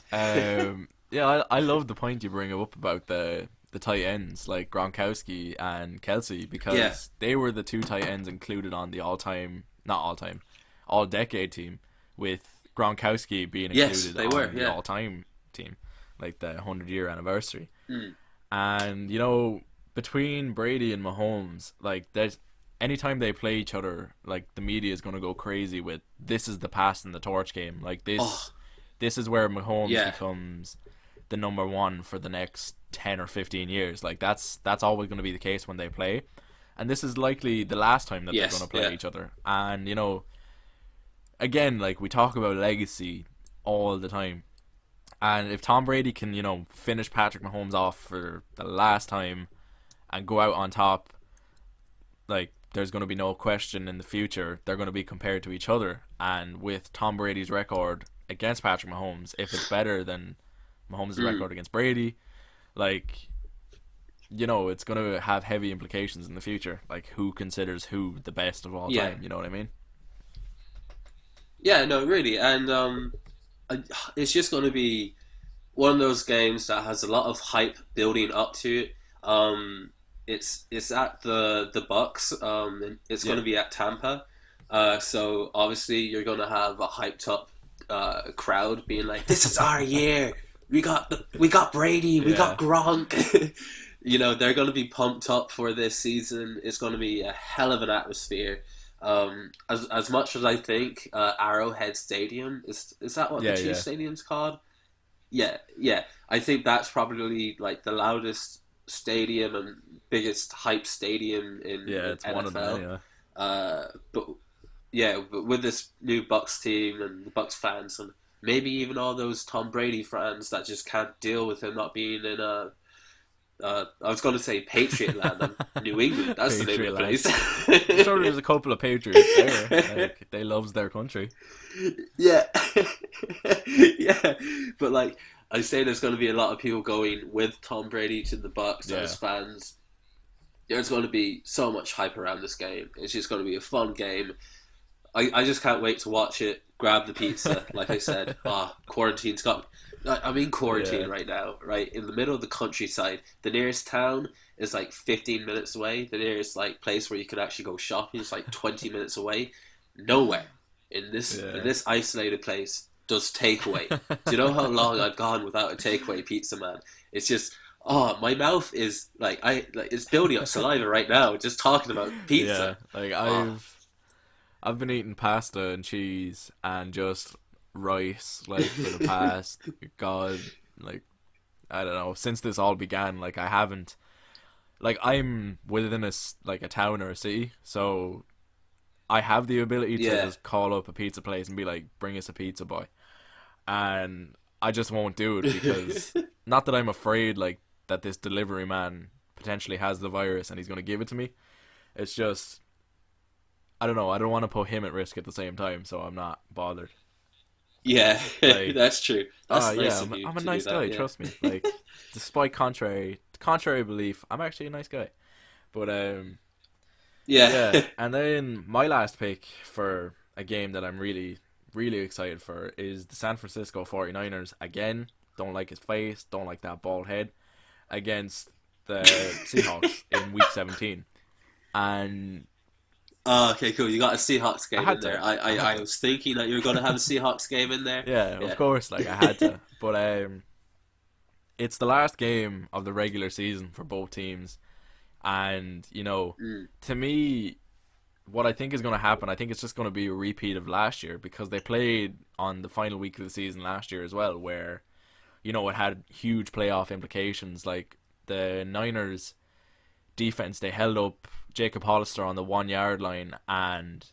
Yeah, I love the point you bring up about the tight ends like Gronkowski and Kelsey, because Yeah. they were the 2 tight ends included on the all decade team, with Gronkowski being Yes, included they on were, the yeah. all time team, like the 100-year anniversary. Mm. And between Brady and Mahomes, like there's anytime they play each other, like the media is gonna go crazy with this is the pass and the torch game. Like this, Oh. this is where Mahomes Yeah. becomes the number 1 for the next 10 or 15 years. Like that's always gonna be the case when they play, and this is likely the last time that Yes, they're gonna play yeah. each other. And again, like we talk about legacy all the time. And if Tom Brady can, finish Patrick Mahomes off for the last time and go out on top, like there's going to be no question in the future they're going to be compared to each other. And with Tom Brady's record against Patrick Mahomes, if it's better than Mahomes' record against Brady, like it's going to have heavy implications in the future. Like who considers who the best of all Yeah. time? You know what I mean? Yeah, no, really, and it's just going to be one of those games that has a lot of hype building up to it. It's at the Bucks. And it's going to be at Tampa. So obviously you're gonna have a hyped up crowd being like, "This is our year. We got Brady. We Yeah, got Gronk." They're gonna be pumped up for this season. It's gonna be a hell of an atmosphere. As much as I think Arrowhead Stadium is that what the yeah, Chiefs yeah, Stadium's called? Yeah, yeah. I think that's probably like the loudest stadium and biggest hype stadium yeah. in It's one of them NFL. anyway. But yeah, but with this new Bucks team and the Bucks fans and maybe even all those Tom Brady fans that just can't deal with him not being in a I was going to say Patriot Land, New England. That's the name of Patriot the land. I'm sure there's place. a couple of Patriots there. Like they loves their country. Yeah, yeah. But like I say, there's going to be a lot of people going with Tom Brady to the Bucks Yeah, as fans. There's going to be so much hype around this game. It's just going to be a fun game. I just can't wait to watch it. Grab the pizza, like I said. Quarantine's got. I'm in yeah. quarantine right now, right in the middle of the countryside. The nearest town is like 15 minutes away. The nearest like place where you can actually go shopping is like 20 minutes away. Nowhere in Yeah. this isolated place does takeaway. Do you know how long I've gone without a takeaway pizza, man? It's just my mouth is like it's building up saliva right now just talking about Yeah, pizza. like Oh, I've been eating pasta and cheese and just rice like for the past god like I don't know since this all began. Like I haven't like I'm within like a town or a city, so I have the ability to yeah. just call up a pizza place and be like, "Bring us a pizza, boy," and I just won't do it because not that I'm afraid like that this delivery man potentially has the virus and he's gonna give it to me. It's just I don't know. I don't want to put him at risk at the same time, so I'm not bothered. Yeah, Like, that's true. That's yeah, nice of you I'm a to do nice that. guy. Yeah, Trust me. Like, despite contrary belief, I'm actually a nice guy. But yeah. yeah, And then my last pick for a game that I'm really excited for is the San Francisco 49ers. Again, don't like his face, don't like that bald head against the Seahawks in Week 17, and Oh, okay, cool. You got a Seahawks I game had in there. to. I had I to. was thinking that you were going to have a Seahawks game in there. Yeah, of Yeah. course. Like I had to. But it's the last game of the regular season for both teams, and Mm, to me, what I think is going to happen, I think it's just going to be a repeat of last year because they played on the final week of the season last year as well, where it had huge playoff implications. Like the Niners defense, they held up Jacob Hollister on the 1 yard line, and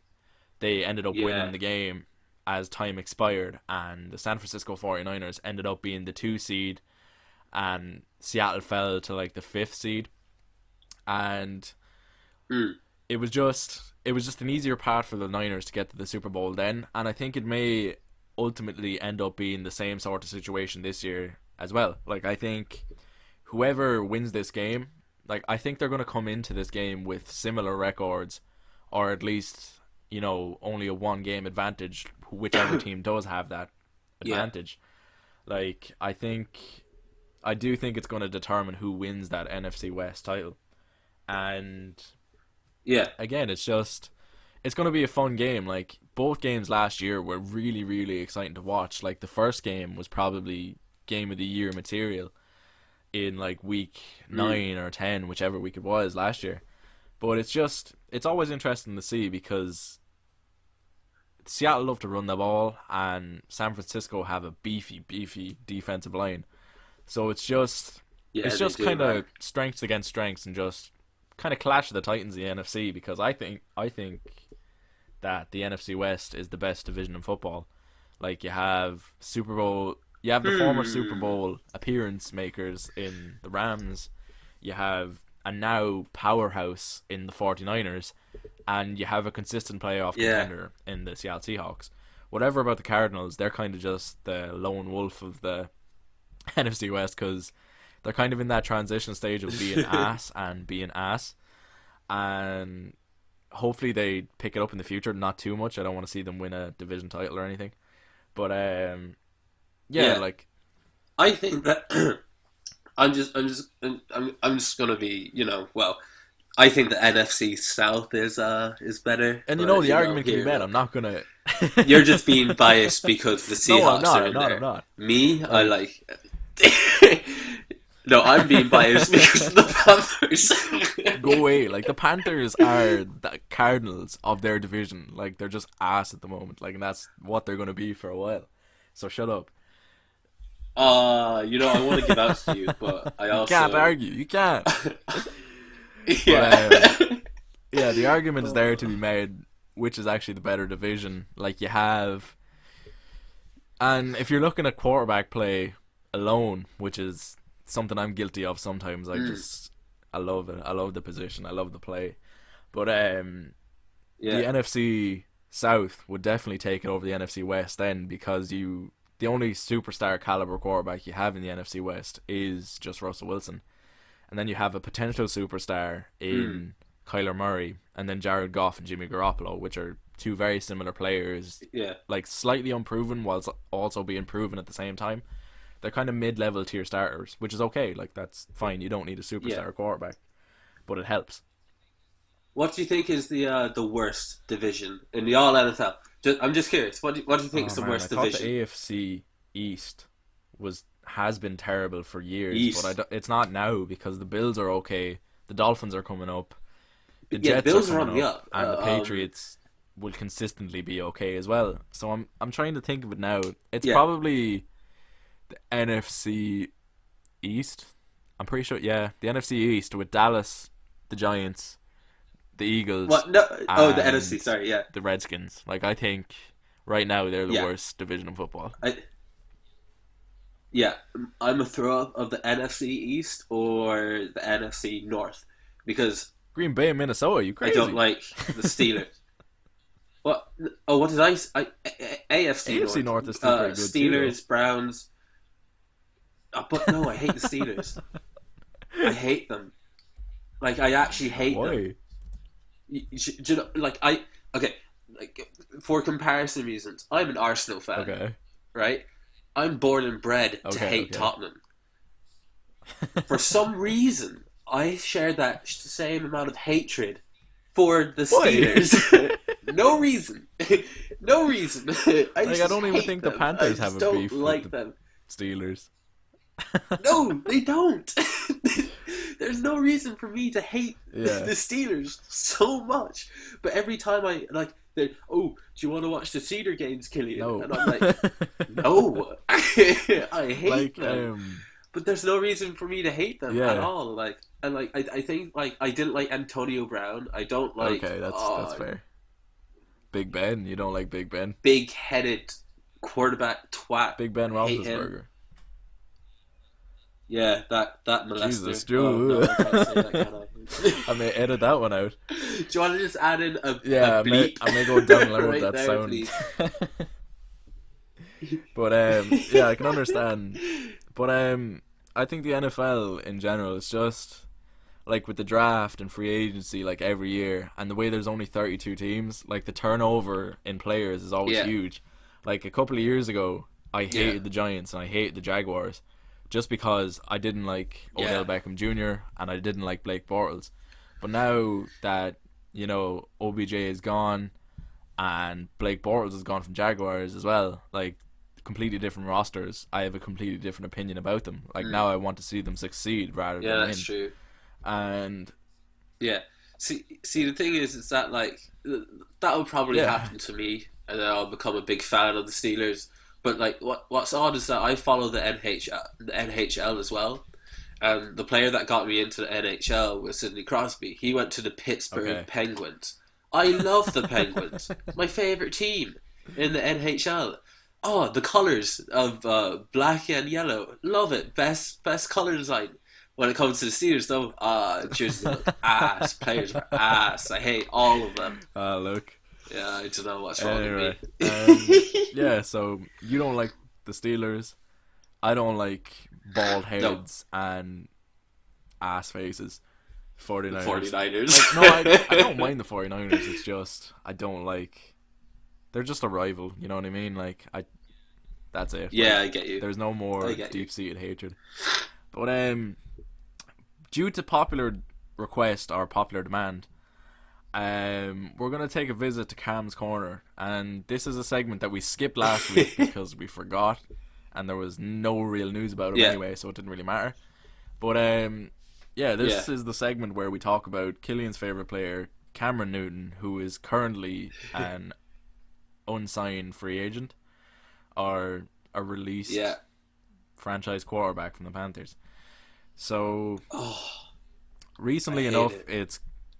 they ended up winning yeah. the game as time expired, and the San Francisco 49ers ended up being the 2 seed, and Seattle fell to like the 5th seed, and Mm, it was just an easier path for the Niners to get to the Super Bowl then, and I think it may ultimately end up being the same sort of situation this year as well. Like I think whoever wins this game, like I think they're going to come into this game with similar records, or at least only a 1 game advantage, whichever team does have that yeah. advantage. Like I do think it's going to determine who wins that NFC West title, and Yeah. again, it's going to be a fun game. Like both games last year were really exciting to watch. Like the first game was probably game of the year material in like week Mm, 9 or 10, whichever week it was last year. But it's always interesting to see because Seattle love to run the ball and San Francisco have a beefy defensive line. So yeah, it's they just do, kind man. of strengths against strengths and just kind of clash of the Titans in the NFC because I think that the NFC West is the best division in football. Like you have the former Super Hmm. Bowl appearance makers in the Rams, you have a now powerhouse in the 49ers, and you have a consistent playoff Yeah. contender in the Seattle Seahawks. Whatever about the Cardinals, they're kind of just the lone wolf of the NFC West because they're kind of in that transition stage of being ass and being ass, and hopefully they pick it up in the future. Not too much. I don't want to see them win a division title or anything, but yeah, Yeah. like I think that I'm just gonna be, well. I think the NFC South is better. And But, the argument can be here, made. I'm not gonna. you're just being biased because the No, I'm Seahawks not. are I'm in not. there. I'm not. Me, I Like, like. No, I'm being biased because of the Panthers. go away. Like the Panthers are the Cardinals of their division. Like they're just ass at the moment. Like, and that's what they're gonna be for a while. So shut up. I want to give out to you, but I You also can't argue. You can't. yeah. Yeah, the argument is there to be made, which is actually the better division. Like you have, and if you're looking at quarterback play alone, which is something I'm guilty of sometimes, I love it. I love the position. I love the play. But the Yeah. NFC South would definitely take it over the NFC West then, because the only superstar caliber quarterback you have in the NFC West is just Russell Wilson. And then you have a potential superstar in Kyler Murray, and then Jared Goff and Jimmy Garoppolo, which are two very similar players, Yeah. like slightly unproven whilst also being proven at the same time. They're kind of mid-level tier starters, which is okay. Like, that's fine. You don't need a superstar quarterback, but it helps. What do you think is the worst division in the all NFL? I'm just curious. What do you think is the worst I thought division? the AFC East has been terrible for years, East. but it's not now because the Bills are okay, the Dolphins are coming up, the Yeah, Jets Bills are are coming on the up, up. and the Patriots will consistently be okay as well. So I'm trying to think of it now. It's probably the NFC East. I'm pretty sure. Yeah, the NFC East with Dallas, the Giants, the Eagles. What? No. Oh, the and NFC. Sorry. Yeah. the Redskins. Like, I think right now they're the Yeah. worst division of football. I'm a throw up of the NFC East or the NFC North because Green Bay and Minnesota, you crazy? I don't like the Steelers. What? Oh, what did I? AFC AFC North is still pretty good Steelers, too. Browns. But no, I hate the Steelers. I hate them. Like, I actually hate them. Why? Do you know, like, like, for comparison reasons, I'm an Arsenal fan, Okay. right? I'm born and bred to Okay, hate okay. Tottenham. For some reason, I share that same amount of hatred for the Why? Steelers. No reason. No reason. I don't even hate think the them. Panthers I have just a don't beef with like the them. Steelers. No, they don't. There's no reason for me to hate Yeah. the Steelers so much. But every time I like, do you want to watch the Cedar games, Killian? No. And I'm like, no, I hate like, them. But there's no reason for me to hate them Yeah. at all. Like, and like, I think like I didn't like Antonio Brown. I don't like. okay, that's fair. Big Ben, you don't like Big Ben? Big-headed quarterback twat. Big Ben Hate him. Roethlisberger. Yeah, that molester. Jesus, no, I can't say that, can I? I may edit that one out. Do you want to just add in a Yeah, bleep? I may go download Right that there, sound. please. But yeah, I can understand. But I think the NFL in general is just like with the draft and free agency, like every year, and the way there's only 32 teams, like the turnover in players is always huge. Like a couple of years ago, I hated the Giants and I hated the Jaguars, just because I didn't like Odell Beckham Jr. and I didn't like Blake Bortles. But now that OBJ is gone and Blake Bortles has gone from Jaguars as well, like completely different rosters, I have a completely different opinion about them. Like now I want to see them succeed rather than win. That's true. And see the thing is that like that will probably happen to me, and then I'll become a big fan of the Steelers. But like what's odd is that I follow the NHL as well. And the player that got me into the NHL was Sidney Crosby. He went to the Pittsburgh Penguins. I love the Penguins. My favorite team in the NHL. Oh, the colors of black and yellow. Love it. Best color design. When it comes to the Steelers, though, jerseys look ass. Players are ass. I hate all of them. Look. Yeah, I don't know what's wrong with me. Yeah, so you don't like the Steelers. I don't like bald heads and ass faces. 49ers. The 49ers. Like, no, I don't mind the 49ers. It's just I don't like. They're just a rival. You know what I mean? Like that's it. Yeah, like, I get you. There's no more deep-seated hatred. But due to popular request or popular demand, we're gonna take a visit to Cam's Corner, and this is a segment that we skipped last week because we forgot, and there was no real news about him anyway, so it didn't really matter. But this is the segment where we talk about Killian's favorite player, Cameron Newton, who is currently an unsigned free agent or a released franchise quarterback from the Panthers. So recently enough,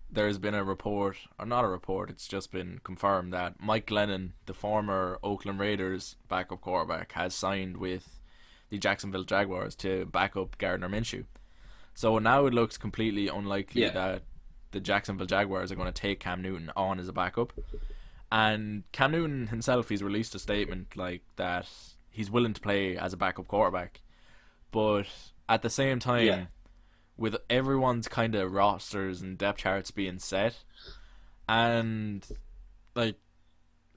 there's been a report, or not a report, it's just been confirmed that Mike Glennon, the former Oakland Raiders backup quarterback, has signed with the Jacksonville Jaguars to back up Gardner Minshew. So now it looks completely unlikely that the Jacksonville Jaguars are going to take Cam Newton on as a backup. And Cam Newton himself, he's released a statement like that he's willing to play as a backup quarterback. But at the same time, with everyone's kind of rosters and depth charts being set, and like,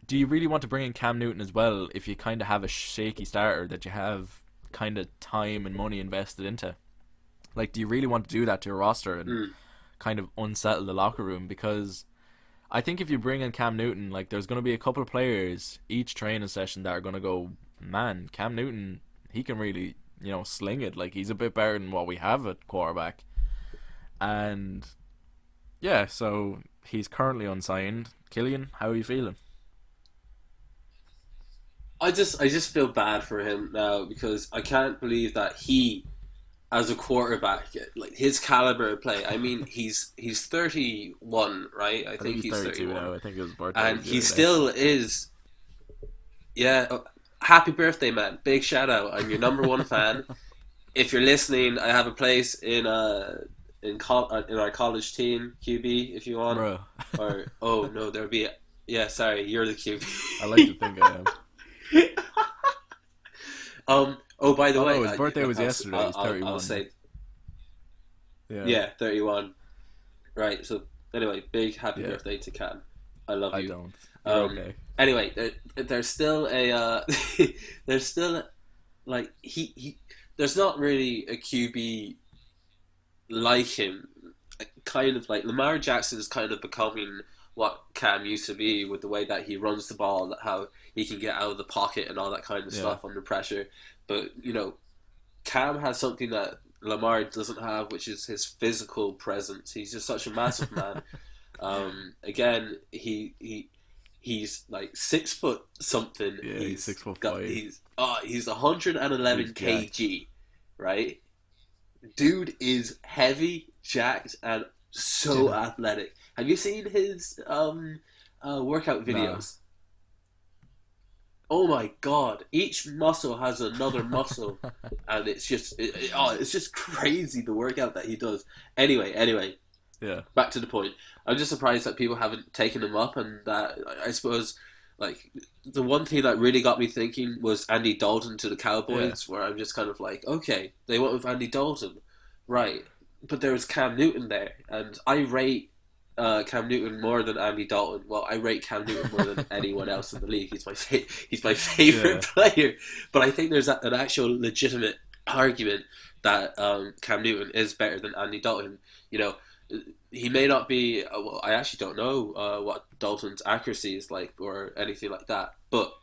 do you really want to bring in Cam Newton as well if you kind of have a shaky starter that you have kind of time and money invested into? Like, do you really want to do that to your roster and kind of unsettle the locker room? Because I think if you bring in Cam Newton, like, there's going to be a couple of players each training session that are going to go, man, Cam Newton, he can really, sling it. Like, he's a bit better than what we have at quarterback. And yeah, so he's currently unsigned. Killian, how are you feeling? I just feel bad for him now because I can't believe that he, as a quarterback, like his caliber of play. I mean, he's 31, right? I think he's 32 now. I think it was birthday. And he still is. Yeah. Happy birthday, man! Big shout out. I'm your number one fan. If you're listening, I have a place in our college team, QB, if you want. Bro. Or there'll be. Sorry, you're the QB. I like to think I am. By the way, his birthday was yesterday. He's 31. I'll say. Yeah, 31. Right. So anyway, big happy birthday to Cam. I love you. I don't. You're okay. Anyway, there's still a there's not really a QB like him. Kind of like Lamar Jackson is kind of becoming what Cam used to be with the way that he runs the ball, how he can get out of the pocket and all that kind of stuff under pressure. But Cam has something that Lamar doesn't have, which is his physical presence. He's just such a massive man. Again, he's like 6 foot something. Yeah, he's 6'5". He's 111 kg, right? Dude is heavy, jacked, and so athletic. Have you seen his workout videos? No. Oh my god! Each muscle has another muscle, and it's just crazy the workout that he does. Anyway. Yeah. Back to the point. I'm just surprised that people haven't taken him up, and that I suppose like the one thing that really got me thinking was Andy Dalton to the Cowboys, where I'm just kind of like, okay, they went with Andy Dalton, right? But there was Cam Newton there, and I rate Cam Newton more than Andy Dalton. Well, I rate Cam Newton more than anyone else in the league. He's my favorite player. But I think there's an actual legitimate argument that Cam Newton is better than Andy Dalton. He may not be. Well, I actually don't know what Dalton's accuracy is like or anything like that. But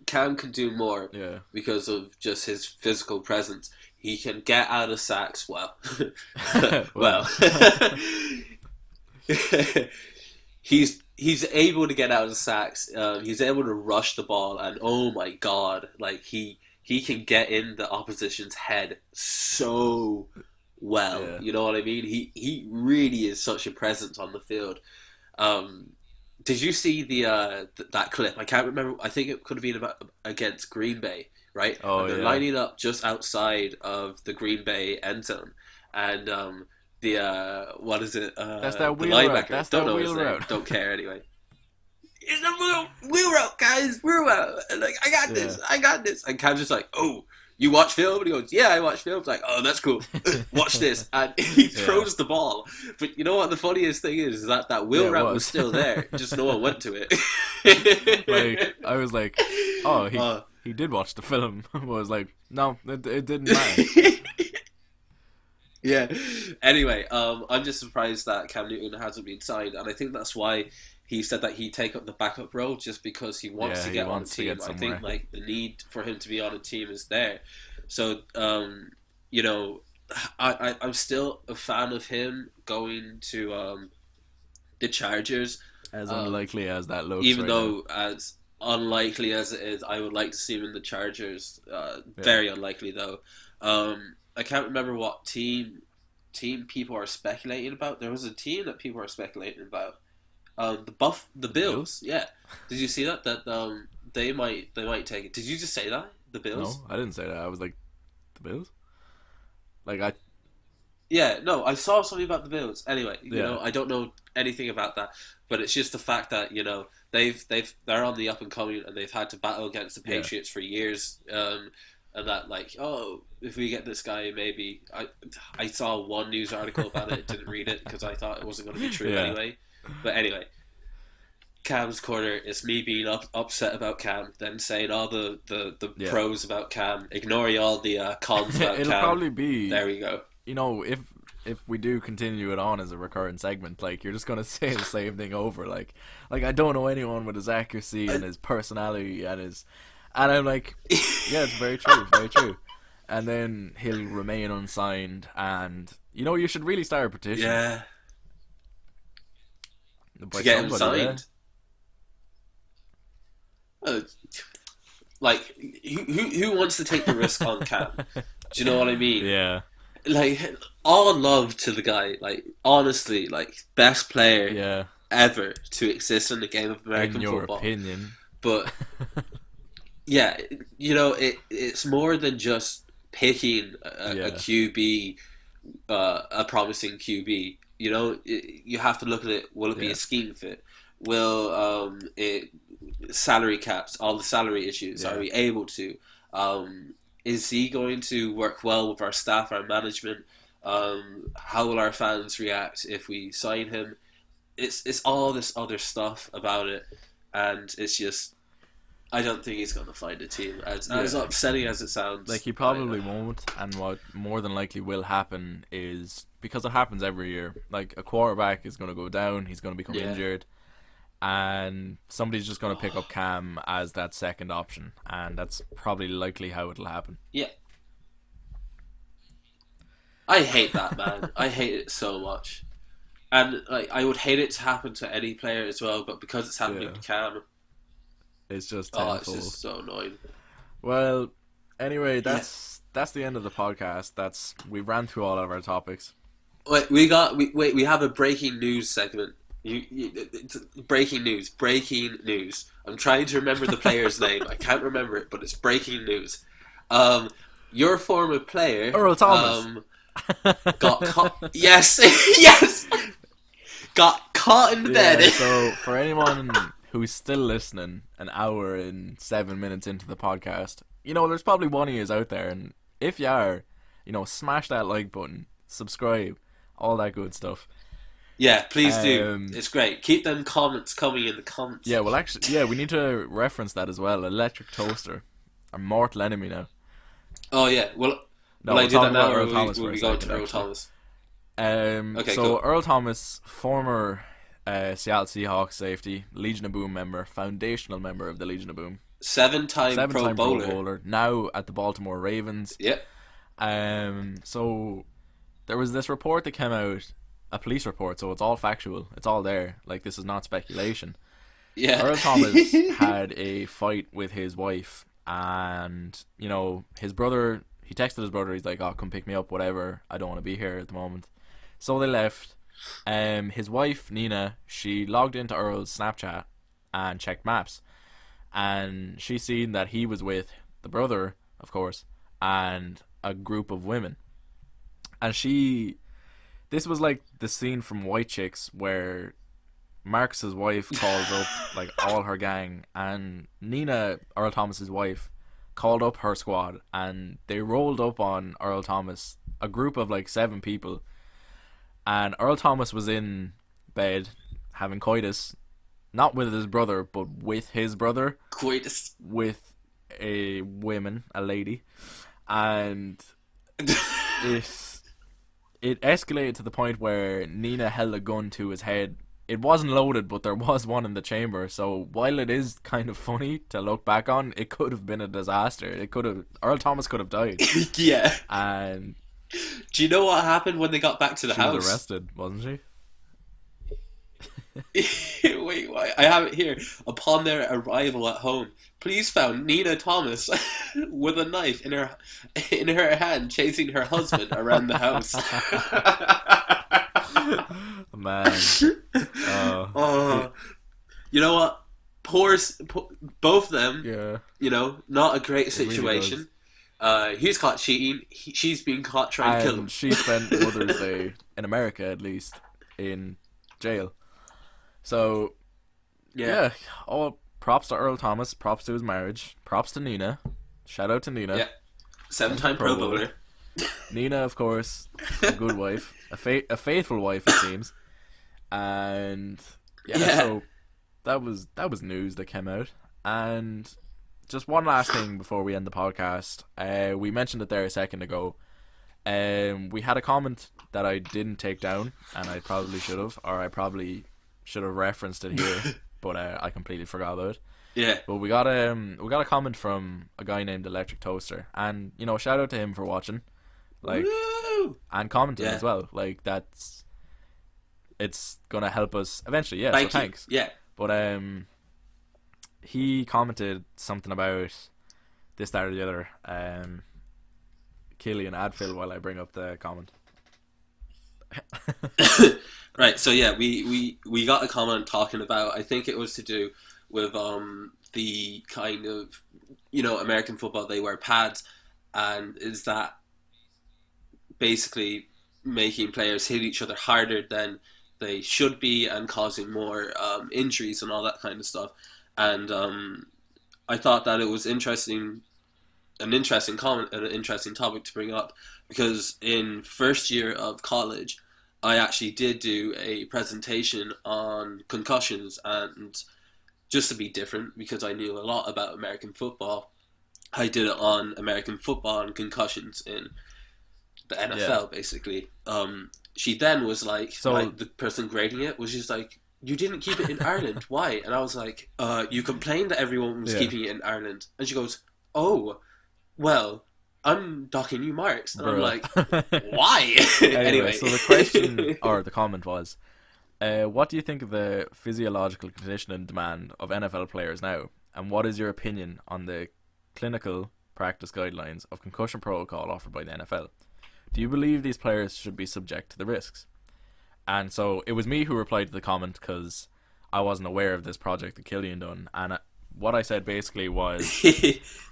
Cam can do more because of just his physical presence. He can get out of sacks well. He's able to get out of sacks. He's able to rush the ball, and oh my god, like he can get in the opposition's head so well. Yeah. You know what I mean? He really is such a presence on the field. Did you see that clip? I can't remember. I think it could have been against Green Bay, right? Oh, and they're lining up just outside of the Green Bay end zone, and what is it? That's that wheel linebacker. route. That's Don't that know wheel his name. route. Don't care anyway. It's a wheel route, guys. Wheel route. Like, I got this. I got this. And Cam's just like, oh, you watch film? And he goes, yeah, I watch film. It's like, oh, that's cool. Watch this. And he throws the ball. But you know what the funniest thing is that wheel route was still there. Just no one went to it. Like, I was like, oh, he did watch the film. I was like, no, it didn't matter. Yeah. Anyway, I'm just surprised that Cam Newton hasn't been signed, and I think that's why he said that he'd take up the backup role just because he wants Yeah, to he get on a wants to team. get I think somewhere. like the need for him to be on a team is there. So, you know, I'm still a fan of him going to the Chargers. As Um, unlikely as that looks Even right now. though as unlikely as it is, I would like to see him in the Chargers. Yeah. Very unlikely though. I can't remember what team people are speculating about. There was a team that people are speculating about. The The Bills? Bills. Yeah, did you see that? That they might take it. Did you just say that? The Bills? No, I didn't say that. I was like, the Bills? Like, I. Yeah, no, I saw something about the Bills. Anyway, Yeah. I don't know anything about that, but it's just the fact that they're on the up and coming, and they've had to battle against the Yeah. Patriots for years. And that like, oh, if we get this guy, maybe I saw one news article about it, didn't read it because I thought it wasn't going to be true Yeah. anyway. But anyway, Cam's corner is me being upset about Cam, then saying all the Yeah. pros about Cam, ignoring all the cons about It'll Cam. probably be, There we go. if we do continue it on as a recurrent segment, like you're just gonna say the same thing over. Like I don't know anyone with his accuracy and his personality and I'm like, yeah, it's very true, very true. And then he'll remain unsigned, and you should really start a petition Yeah, by to get him somebody. Yeah, signed. Uh, like, who wants to take the risk on Cam? Do you know what I mean? yeah, Like, all love to the guy. Like, honestly, like, best player yeah. ever to exist in the game of In American your football. opinion, But yeah, it's more than just picking a yeah, QB, a promising QB. You have to look at it. Will it be yeah, a scheme fit? Will it salary caps, all the salary issues? Are yeah, we able to? Is he going to work well with our staff, our management? How will our fans react if we sign him? It's all this other stuff about it, and it's just I don't think he's going to find a team. As yeah. upsetting as it sounds, Like he probably won't, and what more than likely will happen is because it happens every year. Like a quarterback is going to go down, he's going to become yeah, injured, and somebody's just going to pick up Cam as that second option, and that's probably likely how it'll happen. yeah. I hate that, man. I hate it so much, and like I would hate it to happen to any player as well. But because it's happening Yeah, to Cam, it's just oh, it's tenfold. just so annoying. Well, anyway, Yeah. that's the end of the podcast. We've ran through all of our topics. Wait, we have a breaking news segment. It's breaking news. Breaking news. I'm trying to remember the player's name. I can't remember it, but it's breaking news. Um, your former player, Earl Thomas. got caught. Yes, yes, got caught in the Yeah, bed. so for anyone who's still listening an hour and 7 minutes into the podcast, there's probably one of you out there, and if you are, smash that like button, subscribe, all that good stuff. Yeah, please do. Um, It's great. Keep them comments coming in the comments. yeah, well, actually, yeah, we need to reference that as well. Electric Toaster, our mortal enemy now. Oh yeah. Well, No, will I we'll do talk that now, about or Earl will Thomas we, for will a we go second, to Earl actually. Thomas? Okay, So cool. Earl Thomas, former Seattle Seahawks safety, Legion of Boom member, foundational member of the Legion of Boom, Seven-time Pro seven-time Pro Bowler. Bowler, now at the Baltimore Ravens. Yep. So there was this report that came out, a police report, so it's all factual. It's all there. Like, this is not speculation. Yeah. Earl Thomas had a fight with his wife, and, his brother, he texted his brother, he's like, oh, come pick me up, whatever, I don't want to be here at the moment. So they left. His wife, Nina, she logged into Earl's Snapchat and checked maps, and she seen that he was with the brother, of course, and a group of women. And this was like the scene from White Chicks where Marcus's wife calls up like all her gang, and Nina, Earl Thomas's wife, called up her squad, and they rolled up on Earl Thomas, a group of like 7 people, and Earl Thomas was in bed having coitus, not with his brother, but with his brother, Coitus. with a lady, and it it escalated to the point where Nina held a gun to his head. It wasn't loaded, but there was one in the chamber. So while it is kind of funny to look back on, it could have been a disaster. Earl Thomas could have died. Yeah. And Do you know what happened when they got back to the she house? was arrested, wasn't she? Wait, I have it here. Upon their arrival at home, police found Nina Thomas with a knife in her hand, chasing her husband around the house. Man. You know what? Both of them. Yeah. You know, not a great really situation. He's caught cheating. She's been caught trying to kill him. And she spent Mother's Day, in America at least, in jail. So, yeah. All props to Earl Thomas. Props to his marriage. Props to Nina. Shout out to Nina. Yeah. 7-time Pro Bowler. Nina, of course, a good wife. A faithful wife, it seems. And, so that was news that came out. And just one last thing before we end the podcast. We mentioned it there a second ago. We had a comment that I didn't take down, and I probably should have, or I probably should have referenced it here, but I completely forgot about it. Yeah. But we got a comment from a guy named Electric Toaster, and shout out to him for watching, Woo! and commenting as well. Like it's gonna help us eventually. Yeah. Thank so you. thanks. Yeah. But he commented something about this, that, or the other. Killian, add Phil while I bring up the comment. Right, so yeah, we got a comment talking about, I think it was to do with the kind of, American football, they wear pads, and is that basically making players hit each other harder than they should be and causing more injuries and all that kind of stuff. And I thought that it was an interesting comment and an interesting topic to bring up, because in first year of college I actually did do a presentation on concussions, and just to be different, because I knew a lot about American football, I did it on American football and concussions in the NFL, basically. She then was like, the person grading it was just like, you didn't keep it in Ireland, why? And I was like, you complained that everyone was keeping it in Ireland. And she goes, oh, well, I'm docking you marks. And I'm like, why? Anyway, so the question, or the comment was, what do you think of the physiological conditioning demand of NFL players now? And what is your opinion on the clinical practice guidelines of concussion protocol offered by the NFL? Do you believe these players should be subject to the risks? And so it was me who replied to the comment, because I wasn't aware of this project that Killian done. And what I said basically was,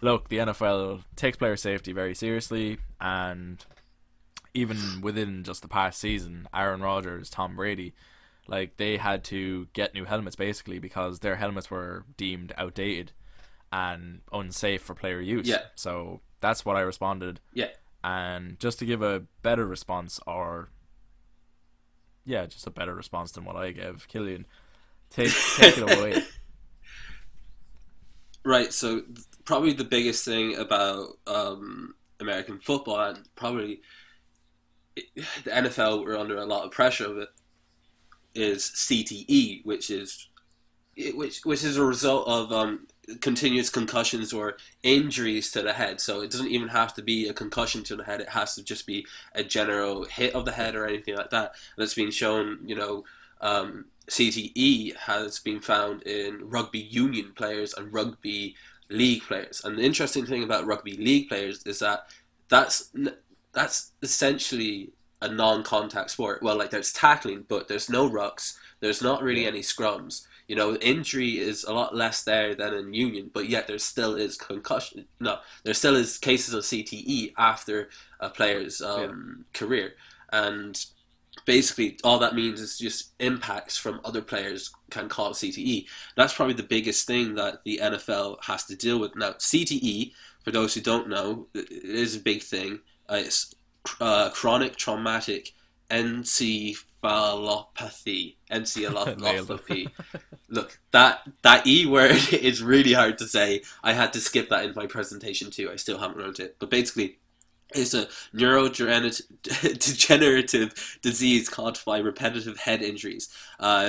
look, the NFL takes player safety very seriously, and even within just the past season, Aaron Rodgers, Tom Brady, like, they had to get new helmets basically because their helmets were deemed outdated and unsafe for player use. Yeah. So that's what I responded. Yeah. And just to give a better response, or just a better response than what I gave, Killian, take it away. Right, so probably the biggest thing about American football, and probably the NFL were under a lot of pressure of it, is CTE, which is a result of continuous concussions or injuries to the head. So it doesn't even have to be a concussion to the head; it has to just be a general hit of the head or anything like that. And it's been shown, CTE has been found in rugby union players and rugby league players. And the interesting thing about rugby league players is that that's essentially a non-contact sport. Well, like, there's tackling, but there's no rucks. There's not really any scrums. Injury is a lot less there than in union, but yet there still is concussion. No, there still is cases of CTE after a player's career. And basically, all that means is just impacts from other players can cause CTE. That's probably the biggest thing that the NFL has to deal with. Now, CTE, for those who don't know, it is a big thing. It's chronic traumatic encephalopathy. Encephalopathy. Look, that E word is really hard to say. I had to skip that in my presentation too. I still haven't learned it. But basically, is a neurodegenerative disease caused by repetitive head injuries.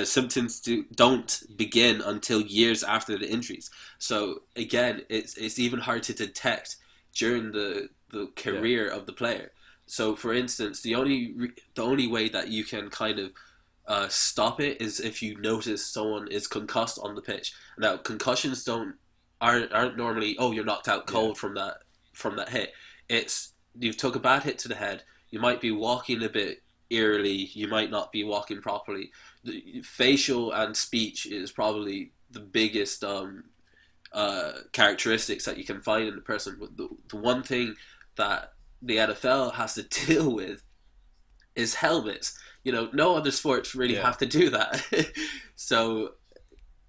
Symptoms don't begin until years after the injuries. So again, it's even hard to detect during the Yeah. career of the player. So for instance, the only way that you can kind of stop it is if you notice someone is concussed on the pitch. Now concussions aren't normally, oh, you're knocked out Yeah. cold from that hit. It's you took a bad hit to the head. You might be walking a bit eerily. You might not be walking properly. The facial and speech is probably the biggest characteristics that you can find in a person. But the one thing that the NFL has to deal with is helmets. No other sports really Yeah. have to do that. So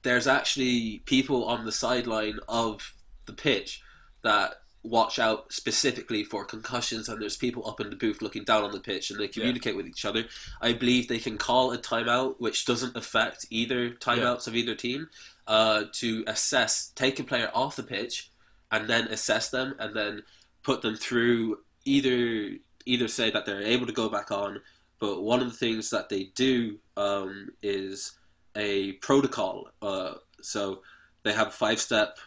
there's actually people on the sideline of the pitch that watch out specifically for concussions, and there's people up in the booth looking down on the pitch, and they Yeah. communicate with each other. I believe they can call a timeout, which doesn't affect either Yeah. timeouts of either team, to take a player off the pitch, and then assess them, and then put them through either say that they're able to go back on. But one of the things that they do is a protocol. So they have a 5 step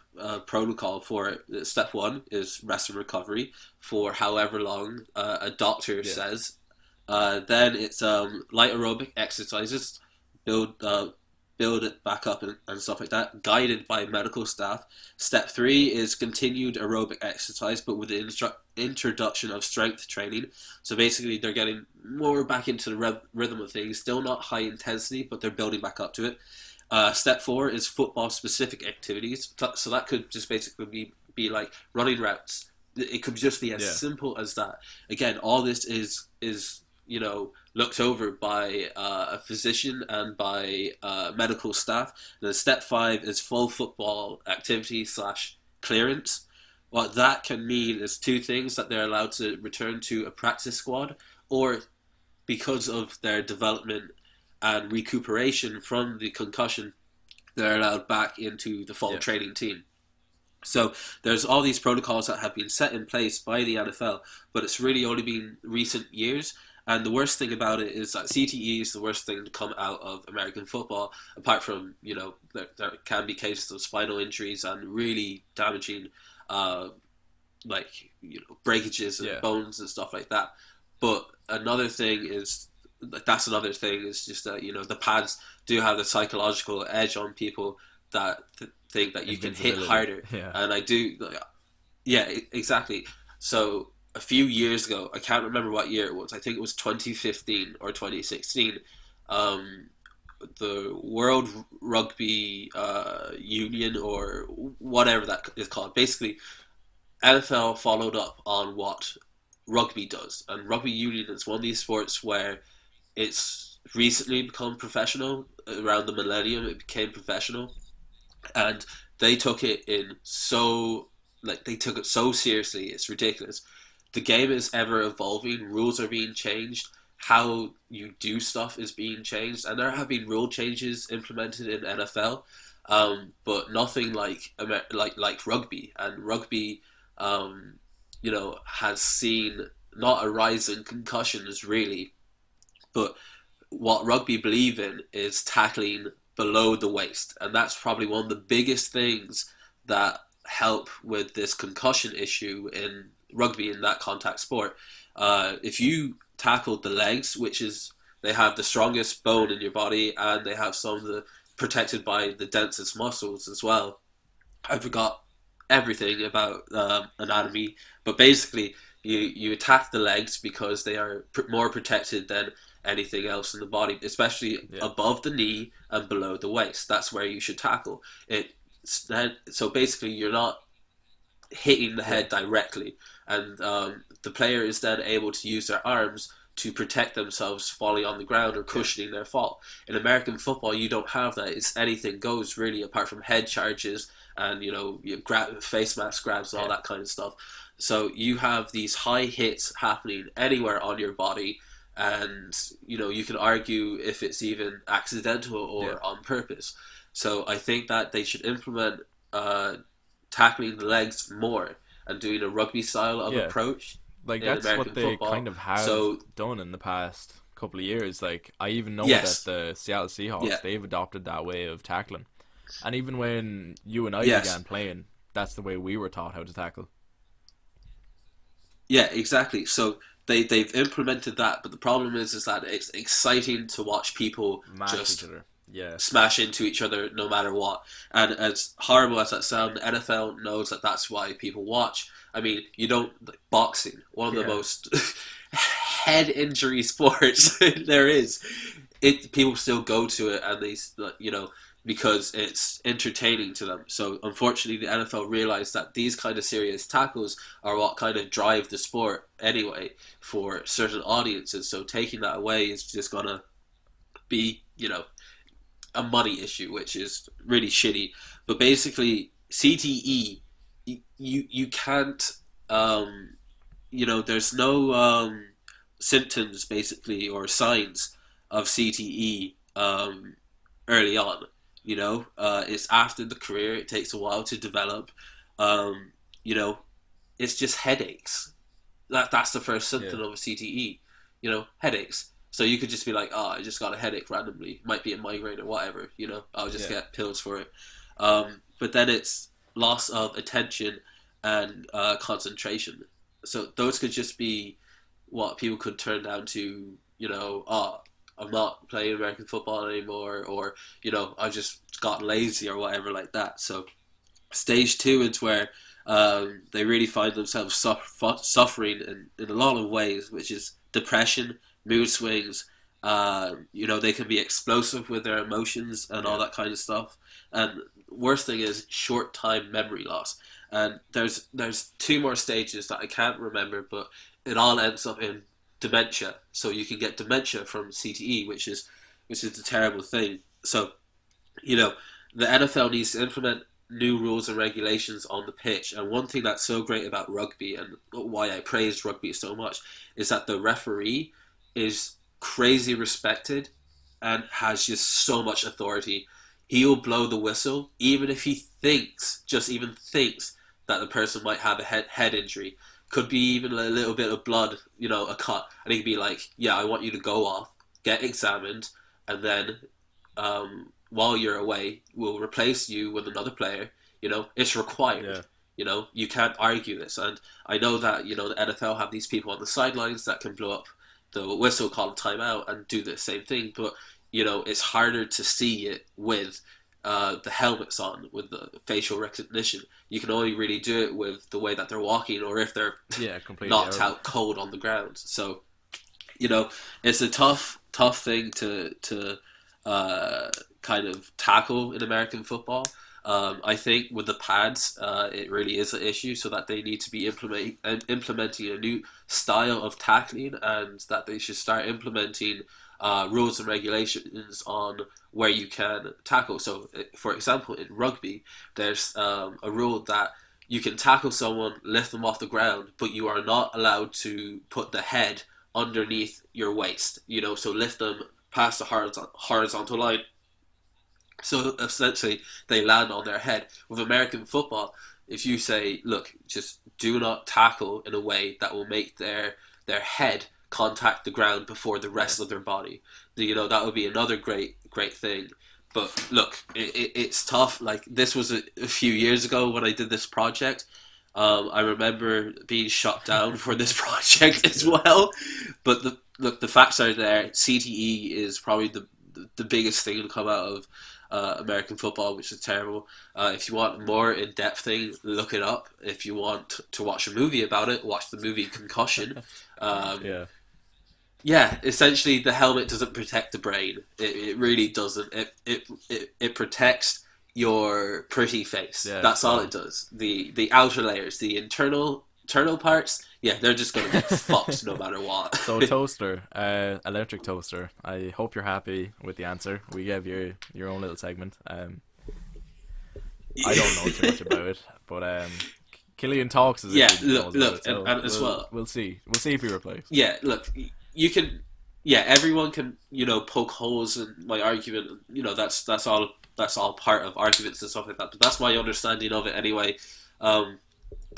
protocol for it. Step one is rest and recovery for however long a doctor Yeah. says. Then it's light aerobic exercises, build build it back up and stuff like that, guided by medical staff. Step three is continued aerobic exercise, but with the introduction of strength training. So basically, they're getting more back into the rhythm of things. Still not high intensity, but they're building back up to it. Step four is football specific activities. So that could just basically be like running routes. It could just be as Yeah. simple as that. Again, all this is looked over by a physician and by medical staff. And then step five is full football activity / clearance. What that can mean is two things: that they're allowed to return to a practice squad, or because of their development and recuperation from the concussion, they're allowed back into the full Yeah. training team. So there's all these protocols that have been set in place by the NFL, but it's really only been recent years. And the worst thing about it is that CTE is the worst thing to come out of American football, apart from, there can be cases of spinal injuries and really damaging, uh, breakages and Yeah. bones and stuff like that. But that's another thing is just that, the pads do have the psychological edge on people that think that you can hit Invincibility. harder. Yeah. And I do, yeah, exactly. So a few years ago, I can't remember what year it was. I think it was 2015 or 2016. Um, the World Rugby Union, or whatever that is called, basically NFL followed up on what rugby does, and rugby union is one of these sports where it's recently become professional. Around the millennium, it became professional, and they took it in so they took it so seriously. It's ridiculous. The game is ever evolving. Rules are being changed. How you do stuff is being changed, and there have been rule changes implemented in NFL, but nothing like rugby. And rugby, has seen not a rise in concussions really, but what rugby believe in is tackling below the waist, and that's probably one of the biggest things that help with this concussion issue in rugby, in that contact sport. If you tackled the legs, which is they have the strongest bone in your body, and they have some of the protected by the densest muscles as well. I forgot everything about anatomy, but basically you attack the legs because they are more protected than anything else in the body, especially Yeah. above the knee and below the waist. That's where you should tackle it. So basically, you're not hitting the Yeah. head directly, and the player is then able to use their arms to protect themselves falling on the ground or Yeah. cushioning their fall. In American football, you don't have that. It's anything goes really, apart from head charges and you grab face mask grabs and all Yeah. that kind of stuff. So you have these high hits happening anywhere on your body, and you can argue if it's even accidental Yeah. or on purpose. So I think that they should implement tackling the legs more and doing a rugby style of Yeah. approach. like in that's what American they football. kind of have So done in the past couple of years. Like I even know that yes, the Seattle yeah, Seahawks, they've adopted that way of tackling. And even when you and I yes, began playing, that's the way we were taught how to tackle. yeah, exactly. So they've implemented that, but the problem is that it's exciting to watch people Mash each just other. Yeah. smash into each other no matter what. And as horrible as that sounds, the NFL knows that that's why people watch. I mean, you don't like, boxing, one of the Yeah. most head injury sports there is. It people still go to it, and they because it's entertaining to them. So unfortunately, the NFL realized that these kind of serious tackles are what kind of drive the sport anyway for certain audiences. So taking that away is just gonna be a money issue, which is really shitty. But basically, CTE, you can't, there's no symptoms basically or signs of CTE early on. It's after the career. It takes a while to develop. Um, you know, it's just headaches. That's the first Yeah. symptom of a CTE. Headaches. So you could just be like, oh, I just got a headache randomly. Might be a migraine or whatever. I'll just Yeah. get pills for it. But then it's loss of attention and concentration. So those could just be what people could turn down to. Oh, I'm not playing American football anymore, or I just got lazy or whatever like that. So stage two is where they really find themselves suffering in a lot of ways, which is depression, mood swings. They can be explosive with their emotions and all Yeah. that kind of stuff. And worst thing is short time memory loss. And there's two more stages that I can't remember, but it all ends up in dementia. So you can get dementia from CTE, which is a terrible thing. So you know, the NFL needs to implement new rules and regulations on the pitch. And one thing that's so great about rugby and why I praised rugby so much is that the referee is crazy respected and has just so much authority. He'll blow the whistle even if he just even thinks that the person might have a head injury. Could be even a little bit of blood, a cut. And he'd be like, yeah, I want you to go off, get examined, and then while you're away, we'll replace you with another player. It's required. Yeah. You can't argue this. And I know that, the NFL have these people on the sidelines that can blow up the whistle, call a timeout, and do the same thing. But, it's harder to see it with the helmets on, with the facial recognition. You can only really do it with the way that they're walking or if they're Yeah. Completely. knocked out cold on the ground. So, it's a tough thing to kind of tackle in American football. I think with the pads, it really is an issue, so that they need to be implementing a new style of tackling, and that they should start implementing rules and regulations on where you can tackle. So, for example, in rugby, there's a rule that you can tackle someone, lift them off the ground, but you are not allowed to put the head underneath your waist. So lift them past the horizontal line. So essentially, they land on their head. With American football, if you say, "Look, just do not tackle in a way that will make their head contact the ground before the Yeah. rest of their body," that would be another great thing. But look, it's tough. Like this was a few years ago when I did this project. I remember being shut down for this project as Yeah. well. But the facts are there. CTE is probably the biggest thing to come out of American football, which is terrible. If you want more in-depth thing, look it up. If you want to watch a movie about it, watch the movie Concussion. Um, Yeah. yeah, essentially the helmet doesn't protect the brain. It really doesn't. It protects your pretty face. Yeah. That's all So. it does. The outer layers, the internal parts, yeah, they're just gonna get fucked no matter what. So toaster, electric toaster. I hope you're happy with the answer. We gave your own little segment. I don't know too much about it, but Killian talks as Yeah, if he knows about look, it, so and as well, we'll see. We'll see if he replies. yeah, look, you can, yeah, everyone can, poke holes in my argument. That's all part of arguments and stuff like that. But that's my understanding of it anyway.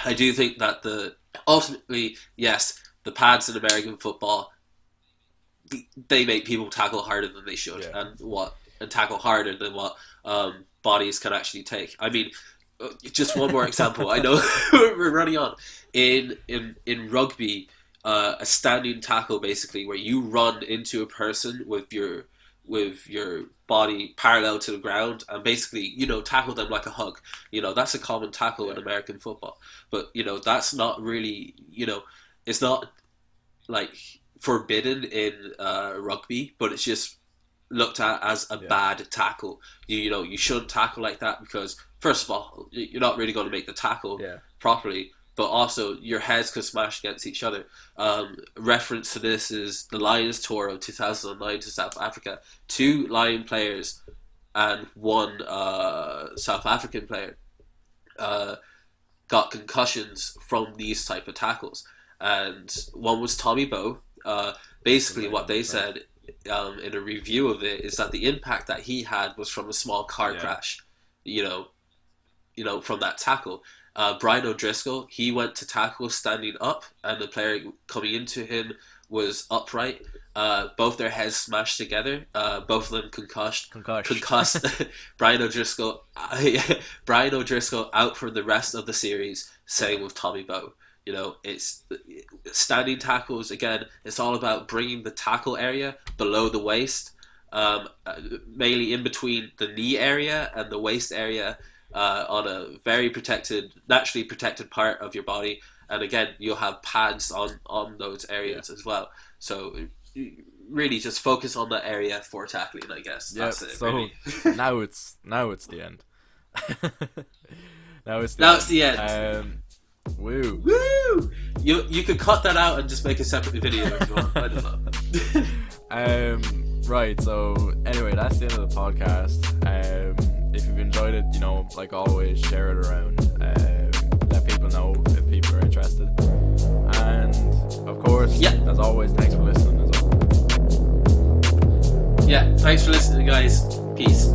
I do think that ultimately, yes, the pads in American football, they make people tackle harder than they should, Yeah. and tackle harder than what bodies can actually take. I mean, just one more example. I know we're running on. In rugby, a standing tackle, basically where you run into a person with your body parallel to the ground and basically, tackle them like a hug. That's a common tackle in American football. But, that's not really, it's not like forbidden in rugby, but it's just looked at as a bad tackle. You shouldn't tackle like that because, first of all, you're not really going to make the tackle properly, but also your heads could smash against each other. Reference to this is the Lions tour of 2009 to South Africa. 2 Lion players and 1 South African player got concussions from these type of tackles. And one was Tommy Bowe. Basically, what they said in a review of it is that the impact that he had was from a small car crash, from that tackle. Brian O'Driscoll, he went to tackle standing up, and the player coming into him was upright. Both their heads smashed together. Both of them concussed. Brian O'Driscoll out for the rest of the series. Same with Tommy Bowe. It's standing tackles again. It's all about bringing the tackle area below the waist, mainly in between the knee area and the waist area, on a very naturally protected part of your body. And again, you'll have pads on those areas as well. So really, just focus on that area for tackling. I guess that's it. So really. now it's the end. Now it's the end. Woo! You could cut that out and just make a separate video if you want. I don't know. Right. So anyway, that's the end of the podcast. If you've enjoyed it, like always, share it around. Let people know if people are interested. And of course, as always, thanks for listening. Thanks for listening, guys. Peace.